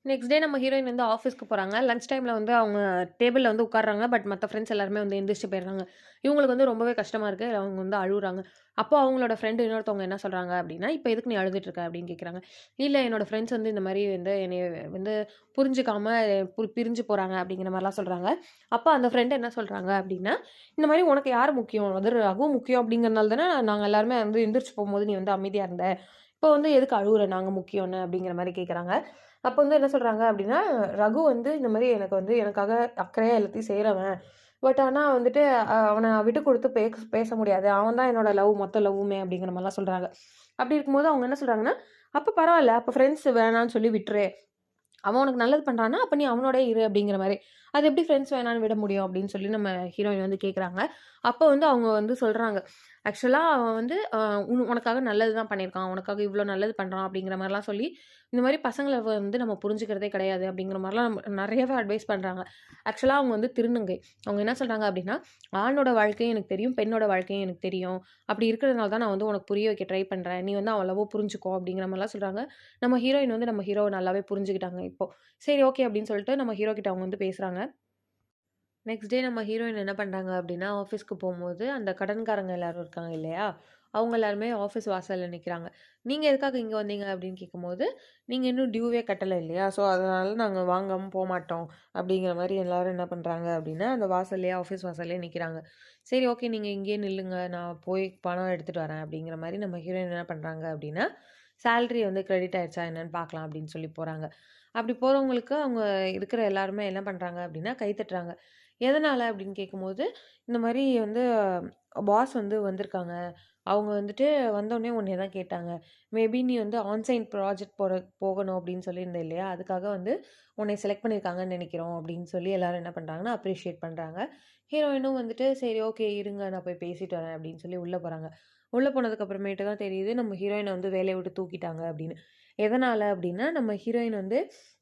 நெக்ஸ்ட் டே நம்ம ஹீரோயின் வந்து ஆஃபீஸ்க்கு போறாங்க. லஞ்ச் டைம்ல வந்து அவங்க டேபிள்ல வந்து உட்கார்றாங்க. பட் மத்த ஃப்ரெண்ட்ஸ் எல்லாருமே வந்து எந்திரிச்சு போயிடுறாங்க. இவங்களுக்கு வந்து ரொம்பவே கஷ்டமா இருக்கு. அவங்க வந்து அழுவுறாங்க. அப்போ அவங்களோட ஃப்ரெண்ட் இன்னொருத்தவங்க என்ன சொல்றாங்க அப்டின்னா, "இப்ப எதுக்கு நீ அழுதுட்டு இருக்க?" அப்டின்னு கேட்குறாங்க. "இல்ல என்னோட ஃப்ரெண்ட்ஸ் வந்து இந்த மாரி வந்து என்னைய வந்து புரிஞ்சுக்காம பிரிஞ்சு போறாங்க." அப்படிங்கிற மாரிலாம் சொல்றாங்க. அப்ப அந்த ஃப்ரெண்ட் என்ன சொல்றாங்க அப்டின்னா, "இந்த மாரி உனக்கு யார் முக்கியம்? அது ரகு முக்கியம் அப்படிங்கிறனால தானே நாங்க எல்லாருமே வந்து எந்திரிச்சு போம்போது நீ வந்து அமைதியா இருந்த. இப்போ வந்து எதுக்கு அழுவுற நாங்க முக்கியம்னு?" அப்படிங்கிற மாரி கேட்குறாங்க. அப்ப வந்து என்ன சொல்றாங்க அப்டின்னா, ரகு வந்து இந்த மாரி எனக்கு வந்து எனக்காக அக்கறையா எல்லாத்தையும் செய்றவன். பட் ஆனா வந்துட்டு அவன விட்டு குடுத்து பேச முடியாது. அவன் தான் என்னோட மொத்த லவ்வுமே அப்டிங்கிற மாரிலாம் சொல்றாங்க. அப்டி இருக்கும்போது அவங்க என்ன சொல்றாங்கன்னா, "அப்ப பரவால்ல. அப்ப ஃப்ரெண்ட்ஸ் வேணான்னு சொல்லி விட்டுரு. அவன் உனக்கு நல்லது பண்றான்னா, அப்ப நீ அவனோடயே இரு" அப்டிங்கிற மாரி. "அது எப்டி ஃப்ரெண்ட்ஸ் வேணான்னு விட முடியும்?" அப்டின்னு சொல்லி நம்ம ஹீரோயின் வந்து கேட்குறாங்க. அப்ப வந்து அவங்க வந்து சொல்றாங்க, "ஆக்சுவலா அவன் வந்து உனக்காக நல்லது தான் பண்ணியிருக்கான். உனக்காக இவ்ளோ நல்லது பண்றான்." அப்டிங்கிற மாரிலாம் சொல்லி, இந்த மாரி பசங்கள வந்து நம்ம புரிஞ்சுக்கிறதே கிடையாது அப்டிங்கிற மாரிலாம் நெறையவே அட்வைஸ் பண்றாங்க. ஆக்சுவலா அவங்க வந்து திருநங்கை. அவங்க என்ன சொல்றாங்க அப்டின்னா, "ஆணோட வாழ்க்கையும் எனக்கு தெரியும். பெண்ணோட வாழ்க்கையும் எனக்கு தெரியும். அப்டி இருக்கிறதுனால தான் நான் வந்து உனக்கு புரிய வைக்க ட்ரை பண்றேன். நீ வந்து அவன் புரிஞ்சுக்கோ." அப்டிங்கிற மாரிலாம் சொல்றாங்க. நம்ம ஹீரோயின் வந்து நம்ம ஹீரோவ நல்லாவே புரிஞ்சுக்கிட்டாங்க இப்போ. சரி ஓகே அப்டின்னு சொல்லிட்டு நம்ம ஹீரோ கிட்ட அவங்க வந்து பேசுறாங்க. நெக்ஸ்ட் டே நம்ம ஹீரோயின் என்ன பண்றாங்க அப்டின்னா, ஆஃபீஸ்க்கு போம்போது அந்த கடன்காரங்க எல்லாரும் இருக்காங்க இல்லையா? அவங்க எல்லாருமே ஆஃபீஸ் வாசல்ல நிக்கிறாங்க. "நீங்க எதுக்காக இங்க வந்தீங்க?" அப்டின்னு கேட்கும்போது, "நீங்க இன்னும் டியூவே கட்டல இல்லையா? ஸோ அதனால நாங்க வாங்காம போமாட்டோம்." அப்டிங்கிற மாரி எல்லாரும் என்ன பண்றாங்க அப்டின்னா, அந்த வாசல்லயே ஆஃபீஸ் வாசல்லயே நிக்கிறாங்க. "சரி ஓகே நீங்க இங்கேயே நில்லுங்க. நான் போய் பணம் எடுத்துட்டு வரேன்." அப்டிங்கிற மாரி நம்ம ஹீரோயின் என்ன பண்றாங்க அப்டின்னா, சேலரி வந்து கிரெடிட் ஆயிடுச்சா என்னன்னு பார்க்கலாம் அப்டின்னு சொல்லி போறாங்க. அப்டி போறவங்களுக்கு அவங்க இருக்கிற எல்லாருமே என்ன பண்றாங்க அப்டின்னா, கை தட்டுறாங்க. எதனால அப்படின்னு கேட்கும்போது, இந்த மாரி வந்து பாஸ் வந்து வந்திருக்காங்க. அவங்க வந்துட்டு வந்தோனே உன்னைய தான் கேட்டாங்க. மேபி நீ வந்து ஆன்சைட் ப்ராஜெக்ட் போகணும் அப்படின்னு சொல்லியிருந்த இல்லையா? அதுக்காக வந்து உன்னைய செலக்ட் பண்ணியிருக்காங்கன்னு நெனைக்கிறோம் அப்படின்னு சொல்லி எல்லாரும் என்ன பண்றாங்கன்னா, அப்ரிஷியேட் பண்றாங்க. ஹீரோயினும் வந்துட்டு சரி ஓகே இருங்க நான் போய் பேசிட்டு வரேன் அப்படின்னு சொல்லி உள்ள போறாங்க. உள்ள போனதுக்கு அப்புறமேட்டு தான் தெரியுது நம்ம ஹீரோயின வந்து வேலைய விட்டு தூக்கிட்டாங்க அப்படின்னு. எதனால அப்படின்னா, நம்ம ஹீரோயின் வந்து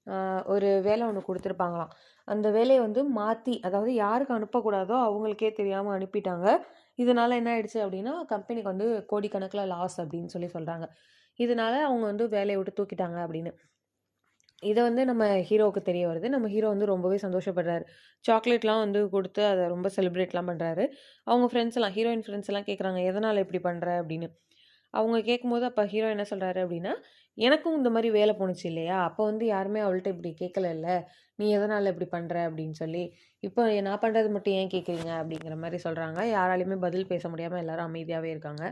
அ ஒரு வேலை ஒண்ணு குடுத்துருப்பாங்களாம். அந்த வேலைய வந்து மாத்தி, அதாவது யாருக்கு அனுப்பக்கூடாதோ அவங்களுக்கே தெரியாம அனுப்பிட்டாங்க. இதனால என்ன ஆயிடுச்சு அப்டின்னா, கம்பெனிக்கு வந்து கோடிக்கணக்குல லாஸ் அப்டின்னு சொல்லி சொல்றாங்க. இதனால அவங்க வந்து வேலைய விட்டு தூக்கிட்டாங்க அப்டின்னு. இத வந்து நம்ம ஹீரோவுக்கு தெரிய வருது. நம்ம ஹீரோ வந்து ரொம்பவே சந்தோஷப்படுறாரு. சாக்லேட்லாம் வந்து குடுத்து அத ரொம்ப செலிப்ரேட்லாம் பண்றாரு. அவங்க ஃப்ரெண்ட்ஸ்லாம் ஹீரோயின் ஃப்ரெண்ட்ஸ்லாம் கேட்குறாங்க, "எதனால இப்டி பண்ற?" அப்டின்னு. அவங்க கேட்கும்போது அப்ப ஹீரோ என்ன சொல்றாரு அப்டின்னா, "எனக்கும் இந்த மாரி வேல போணுச்சு இல்லையா? அப்ப வந்து யாருமே அவள்ட்ட இப்டி கேட்கலல்ல. நீ எதனால இப்டி பண்ற?" அப்டின்னு சொல்லி. "இப்போ நான் பண்றது மட்டும் ஏன் கேட்கிறீங்க?" அப்டிங்கிற மாரி சொல்றாங்க. யாராலயுமே பதில் பேச முடியாம எல்லாரும் அமைதியாவே இருக்காங்க.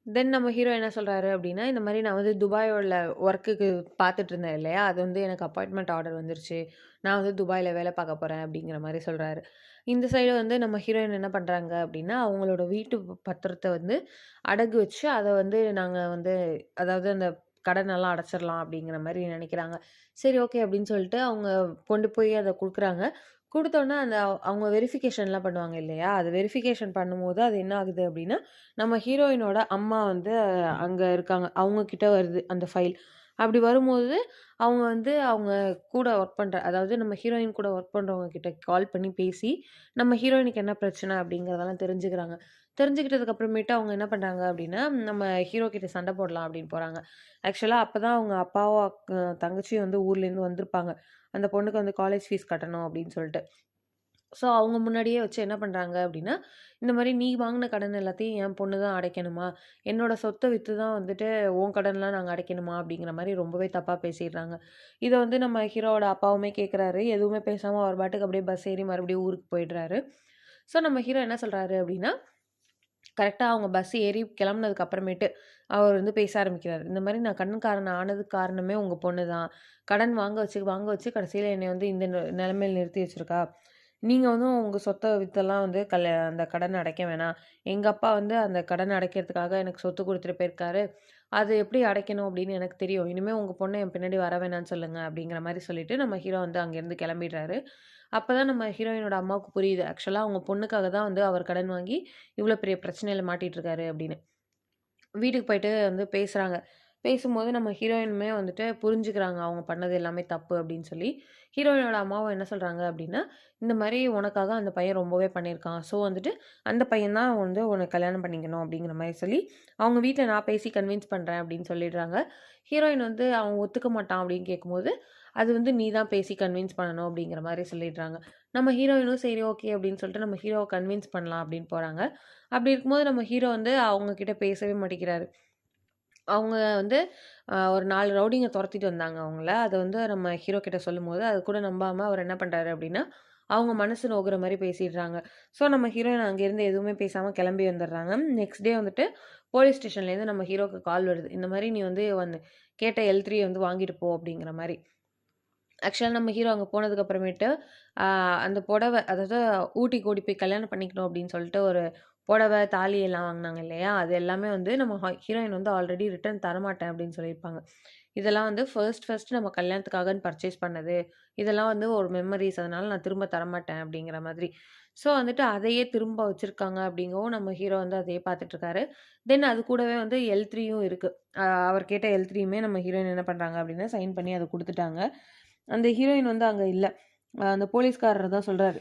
தென் நம்ம ஹீரோ என்ன சொல்றாரு அப்டின்னா, இந்த மாரி நான் வந்து துபாயோல ஒர்க்குக்கு பார்த்துட்டு இருந்தேன் இல்லையா? அது வந்து எனக்கு அப்பாயின்ட்மென்ட் ஆர்டர் வந்துருச்சு. நான் வந்து துபாய்ல வேல பார்க்க போறேன் அப்டிங்கிற மாரி சொல்றாரு. இந்த சைடு வந்து நம்ம ஹீரோயின் என்ன பண்றாங்க அப்டின்னா, அவங்களோட வீட்டு பத்திரத்த வந்து அடகு வச்சு, அத வந்து நாங்க வந்து அதாவது அந்த கடனெல்லாம் அடைச்சிரலாம் அப்டிங்கிற மாரி நெனைக்கிறாங்க. சரி ஓகே அப்டின்னு சொல்லிட்டு அவங்க கொண்டு போய் அத குடுக்குறாங்க. குடுத்தோனே அந்த அவங்க வெரிஃபிகேஷன்லாம் பண்ணுவாங்க இல்லையா? அது வெரிஃபிகேஷன் பண்ணும்போது அது என்ன ஆகுது அப்டின்னா, நம்ம ஹீரோயினோட அம்மா வந்து அங்க இருக்காங்க. அவங்க கிட்ட வருது அந்த ஃபைல். அப்படி வரும்போது அவங்க வந்து அவங்க கூட ஒர்க் பண்ற அதாவது நம்ம ஹீரோயின் கூட ஒர்க் பண்றவங்க கிட்ட கால் பண்ணி பேசி, நம்ம ஹீரோயினுக்கு என்ன பிரச்சனை அப்படிங்கிறதெல்லாம் தெரிஞ்சுக்கிறாங்க. தெரிஞ்சுக்கிட்டதுக்கு அப்புறமேட்டு அவங்க என்ன பண்றாங்க அப்படின்னா, நம்ம ஹீரோ கிட்ட சண்டை போடலாம் அப்படின்னு போறாங்க. ஆக்சுவலா அப்பதான் அவங்க அப்பாவும், தங்கச்சியும் வந்து ஊர்லேருந்து வந்திருப்பாங்க. அந்த பொண்ணுக்கு வந்து காலேஜ் ஃபீஸ் கட்டணும் அப்படின்னு சொல்லிட்டு. ஸோ, அவங்க முன்னாடியே வச்சு என்ன பண்றாங்க அப்டின்னா, இந்த மாரி "நீ வாங்குன கடன் எல்லாத்தையும் என் பொண்ணு தான் அடைக்கணுமா? என்னோட சொத்த வித்து தான் வந்துட்டு உன் கடன்லாம் நாங்க அடைக்கணுமா?" அப்படிங்கிற மாரி ரொம்பவே தப்பா பேசிடுறாங்க. இத வந்து நம்ம ஹீரோவோட அப்பாவுமே கேட்குறாரு. எதுவுமே பேசாம அவர் பாட்டுக்கு அப்படியே பஸ் ஏறி மறுபடியும் ஊருக்கு போயிடுறாரு. ஸோ, நம்ம ஹீரோ என்ன சொல்றாரு அப்டின்னா, கரெக்ட்டா அவங்க பஸ் ஏறி கிளம்புனதுக்கு அப்புறமேட்டு அவர் வந்து பேச ஆரம்பிக்கிறாரு. இந்த மாரி "நான் கடன்காரன் ஆனதுக்கு காரணமே உங்க பொண்ணு தான். கடன் வாங்க வச்சு, வாங்க வச்சு கடைசியில என்னைய வந்து இந்த நெலைமையில நிறுத்தி வச்சிருக்கா." நீங்க வந்து உங்க சொத்த வித்தெல்லாம் வந்து அந்த கடன அடைக்க வேணாம். எங்க அப்பா வந்து அந்த கடன அடைக்கிறதுக்காக எனக்கு சொத்து குடுத்துட்டு போயிருக்காரு. அது எப்படி அடைக்கணும் அப்படின்னு எனக்கு தெரியும். இனிமே உங்க பொண்ண என் பின்னாடி வர வேணான்னு சொல்லுங்க அப்படிங்கிற மாரி சொல்லிட்டு நம்ம ஹீரோ வந்து அங்கேருந்து கிளம்பிடுறாரு. அப்பதான் நம்ம ஹீரோயினோட அம்மாவுக்கு புரியுது. ஆக்சுவலா அவங்க பொண்ணுக்காக தான் வந்து அவர் கடன் வாங்கி இவ்ளோ பெரிய பிரச்சனையில மாட்டிட்டு இருக்காரு அப்படின்னு. வீட்டுக்கு போயிட்டு வந்து பேசுறாங்க. பேசும்போது நம்ம ஹீரோயினுமே வந்துட்டு புரிஞ்சுக்கிறாங்க. அவங்க பண்ணது எல்லாமே தப்பு அப்படின்னு சொல்லி. ஹீரோயினோட அம்மாவும் என்ன சொல்றாங்க அப்படின்னா, இந்த மாரி உனக்காக அந்த பையன் ரொம்பவே பண்ணியிருக்கான். ஸோ வந்துட்டு அந்த பையன் தான் வந்து உனக்கு கல்யாணம் பண்ணிக்கணும் அப்படிங்கிற மாரி சொல்லி, அவங்க வீட்ல நான் பேசி கன்வின்ஸ் பண்றேன் அப்படின்னு சொல்லிடுறாங்க. ஹீரோயின் வந்து அவன் ஒத்துக்க மாட்டான் அப்படின்னு கேட்கும்போது, அது வந்து நீ தான் பேசி கன்வின்ஸ் பண்ணணும் அப்படிங்கிற மாரி சொல்லிடுறாங்க. நம்ம ஹீரோயினும் சரி ஓகே அப்படின்னு சொல்லிட்டு நம்ம ஹீரோவ கன்வின்ஸ் பண்ணலாம் அப்படின்னு போறாங்க. அப்படி இருக்கும்போது நம்ம ஹீரோ வந்து அவங்க கிட்ட பேசவே மாட்டேங்கிறாரு. அவங்க வந்து ஒரு 4 ரவுடிங்க தொரத்திட்டு வந்தாங்க அவங்கள. அத வந்து நம்ம ஹீரோ கிட்ட சொல்லும்போது, அது கூட நம்பாம அவர் என்ன பண்றாரு அப்டின்னா, அவங்க மனசு நோகுற மாரி பேசிடுறாங்க. ஸோ நம்ம ஹீரோயின் அங்கேருந்து எதுவுமே பேசாம கிளம்பி வந்துடுறாங்க. நெக்ஸ்ட் டே வந்துட்டு போலீஸ் ஸ்டேஷன்லேருந்து நம்ம ஹீரோக்கு கால் வருது. இந்த மாரி நீ வந்து கேட்ட L3 வந்து வாங்கிட்டு போ அப்டிங்கிற மாரி. ஆக்சுவலா நம்ம ஹீரோ அங்க போனதுக்கு அப்புறமேட்டு, ஆ அந்த புடவ அதாவது ஊட்டிக்கு ஓடி போய் கல்யாணம் பண்ணிக்கணும் அப்படின்னு சொல்லிட்டு ஒரு புடவ, தாலி எல்லாம் வாங்குனாங்க இல்லையா? அது எல்லாமே வந்து நம்ம ஹீரோயின் வந்து ஆல்ரெடி ரிட்டர்ன் தரமாட்டேன் அப்படின்னு சொல்லியிருப்பாங்க. இதெல்லாம் வந்து ஃபர்ஸ்ட் நம்ம கல்யாணத்துக்காகன்னு பர்ச்சேஸ் பண்ணது. இதெல்லாம் வந்து ஒரு மெமரீஸ் அதனால நான் திரும்ப தரமாட்டேன் அப்படிங்கிற மாதிரி. ஸோ வந்துட்டு அதையே திரும்ப வச்சிருக்காங்க அப்படிங்கவும் நம்ம ஹீரோ வந்து அதையே பார்த்துட்டுருக்காரு. தென் அது கூடவே வந்து L3யும் இருக்கு. அவர் கேட்ட L3யுமே நம்ம ஹீரோயின் என்ன பண்றாங்க அப்படின்னா, சைன் பண்ணி அத குடுத்துட்டாங்க. அந்த ஹீரோயின் வந்து அங்க இல்ல. அந்த போலீஸ்காரர் தான் சொல்றாரு.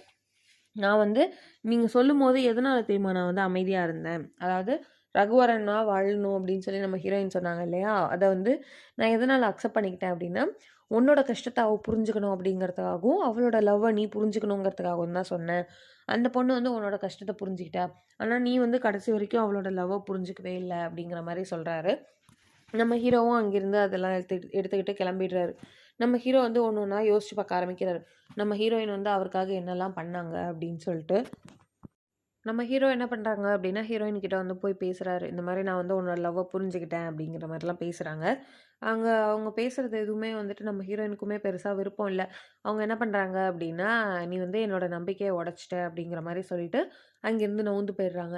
நான் வந்து நீங்க சொல்லும்போது எதனால தெரியுமா நான் வந்து அமைதியா இருந்தேன். அதாவது ரகுவரன்னா வாழணும் அப்படின்னு சொல்லி நம்ம ஹீரோயின் சொன்னாங்க இல்லையா? அத வந்து நான் எதனால அக்செப்ட் பண்ணிக்கிட்டேன் அப்படின்னா, உன்னோட கஷ்டத்த அவ புரிஞ்சுக்கணும் அப்படிங்கிறதுக்காகவும், அவளோட லவ்வ நீ புரிஞ்சுக்கணுங்கிறதுக்காகவும் தான் சொன்னேன். அந்த பொண்ணு வந்து உன்னோட கஷ்டத்த புரிஞ்சுக்கிட்டா. ஆனா நீ வந்து கடைசி வரைக்கும் அவளோட லவ்வ புரிஞ்சுக்கவே இல்ல அப்படிங்கிற மாரி சொல்றாரு. நம்ம ஹீரோவும் அங்கிருந்து அதெல்லாம் எடுத்துக்கிட்டு கிளம்பிடுறாரு. நம்ம ஹீரோ வந்து ஒண்ணு ஒண்ணா யோசிச்சு பார்க்க ஆரம்பிக்கிறாரு. நம்ம ஹீரோயின் வந்து அவருக்காக என்னலாம் பண்ணாங்க அப்படின்னு சொல்லிட்டு. நம்ம ஹீரோ என்ன பண்றாங்க அப்படின்னா, ஹீரோயின் கிட்ட வந்து போய் பேசுறாரு. இந்த மாரி நான் வந்து உன்னோட லவ்வ புரிஞ்சுக்கிட்டேன் அப்படிங்கிற மாரிலாம் பேசுறாங்க. அவங்க பேசுறது எதுவுமே வந்துட்டு நம்ம ஹீரோயினுக்குமே பெருசா விருப்பம் இல்ல. அவங்க என்ன பண்றாங்க அப்படின்னா, "நீ வந்து என்னோட நம்பிக்கைய உடைச்சுட்ட" அப்படிங்கிற மாரி சொல்லிட்டு, அங்கிருந்து நவுந்து போயிடுறாங்க.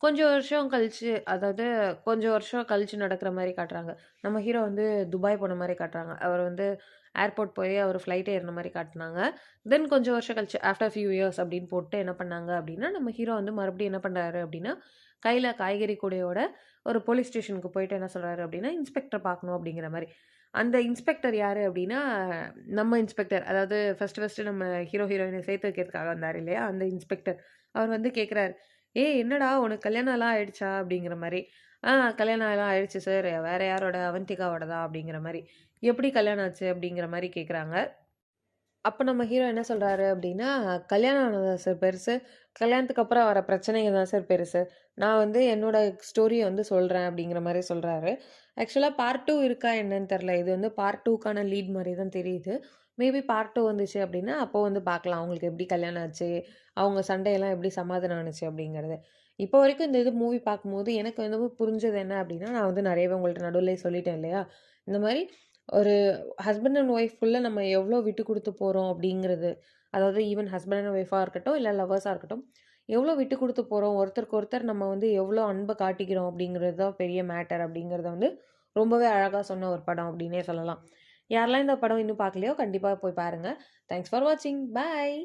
கொஞ்சம் வருஷம் கழிச்சு, அதாவது கொஞ்சம் வருஷம் கழிச்சு நடக்கிற மாரி காட்டுறாங்க. நம்ம ஹீரோ வந்து துபாய் போன மாரி காட்டுறாங்க. அவர் வந்து ஏர்போர்ட் போய் அவர் ஃப்ளைட் ஏறுன மாரி காட்டுனாங்க. தென் கொஞ்சம் வருஷம் கழிச்சு, ஆஃப்டர் ஃபியூ இயர்ஸ் அப்படின்னு போட்டு என்ன பண்ணாங்க அப்படின்னா, நம்ம ஹீரோ வந்து மறுபடியும் என்ன பண்றாரு அப்படின்னா, கையில காய்கறி கூடையோட ஒரு போலீஸ் ஸ்டேஷனுக்கு போயிட்டு என்ன சொல்றாரு அப்படின்னா, இன்ஸ்பெக்டர் பார்க்கணும் அப்படிங்கிற மாரி. அந்த இன்ஸ்பெக்டர் யாரு அப்படின்னா, நம்ம இன்ஸ்பெக்டர். அதாவது ஃபர்ஸ்ட்டு நம்ம ஹீரோயின சேர்த்து வைக்கிறதுக்காக வந்தாரு இல்லையா? அந்த இன்ஸ்பெக்டர். அவர் வந்து கேட்குறாரு, "ஏய் என்னடா உனக்கு கல்யாணம்லாம் ஆயிடுச்சா?" அப்படிங்கிற மாரி. "ஆ கல்யாணம் எல்லாம் ஆயிடுச்சு சார். வேற யாரோட அவந்திகாவோட தான்." அப்படிங்கிற மாரி. "எப்படி கல்யாணம் ஆச்சு?" அப்படிங்கிற மாரி கேட்குறாங்க. அப்ப நம்ம ஹீரோ என்ன சொல்றாரு அப்டின்னா, "கல்யாணம் ஆனதா சார் பெருசு. கல்யாணத்துக்கு அப்புறம் வர பிரச்சனைங்க தான் சார் பெருசு. நான் வந்து என்னோட ஸ்டோரிய வந்து சொல்றேன்." அப்படிங்கிற மாரி சொல்றாரு. ஆக்சுவலா பார்ட் 2 இருக்கா என்னன்னு தெரியல. இது வந்து பார்ட் 2க்கான லீட் மாரி தான் தெரியுது. மேபி பார்ட் 2 வந்துச்சு அப்டின்னா, அப்போ வந்து பார்க்கலாம். அவங்களுக்கு எப்படி கல்யாணம் ஆச்சு? அவங்க சண்டையெல்லாம் எப்படி சமாதானம் ஆனுச்சு? அப்படிங்கிறது. இப்போ வரைக்கும் இந்த இது மூவி பார்க்கும்போது எனக்கு வந்து புரிஞ்சது என்ன அப்டின்னா, நான் வந்து நெறையவே உங்கள்ட்ட நடுவுலயே சொல்லிட்டேன் இல்லையா? இந்த மாரி ஒரு ஹஸ்பண்ட் அண்ட் ஒய்ஃப்குள்ள நம்ம எவ்வளோ விட்டு குடுத்து போறோம் அப்படிங்கிறது. அதாவது ஈவன் ஹஸ்பண்ட் அண்ட் ஒய்ஃபா இருக்கட்டும், இல்ல லவ்வர்ஸா இருக்கட்டும். எவ்வளோ விட்டு குடுத்து போறோம். ஒருத்தருக்கு ஒருத்தர் நம்ம வந்து எவ்வளோ அன்ப காட்டிக்கிறோம் அப்படிங்கிறது தான் பெரிய மேட்டர் அப்படிங்கிறத வந்து ரொம்பவே அழகா சொன்ன ஒரு படம் அப்படின்னே சொல்லலாம். யாரெல்லாம் இந்த படம் இன்னும் பார்க்கலையோ கண்டிப்பா போய் பாருங்க. தேங்க்ஸ் ஃபார் வாட்சிங். பாய்.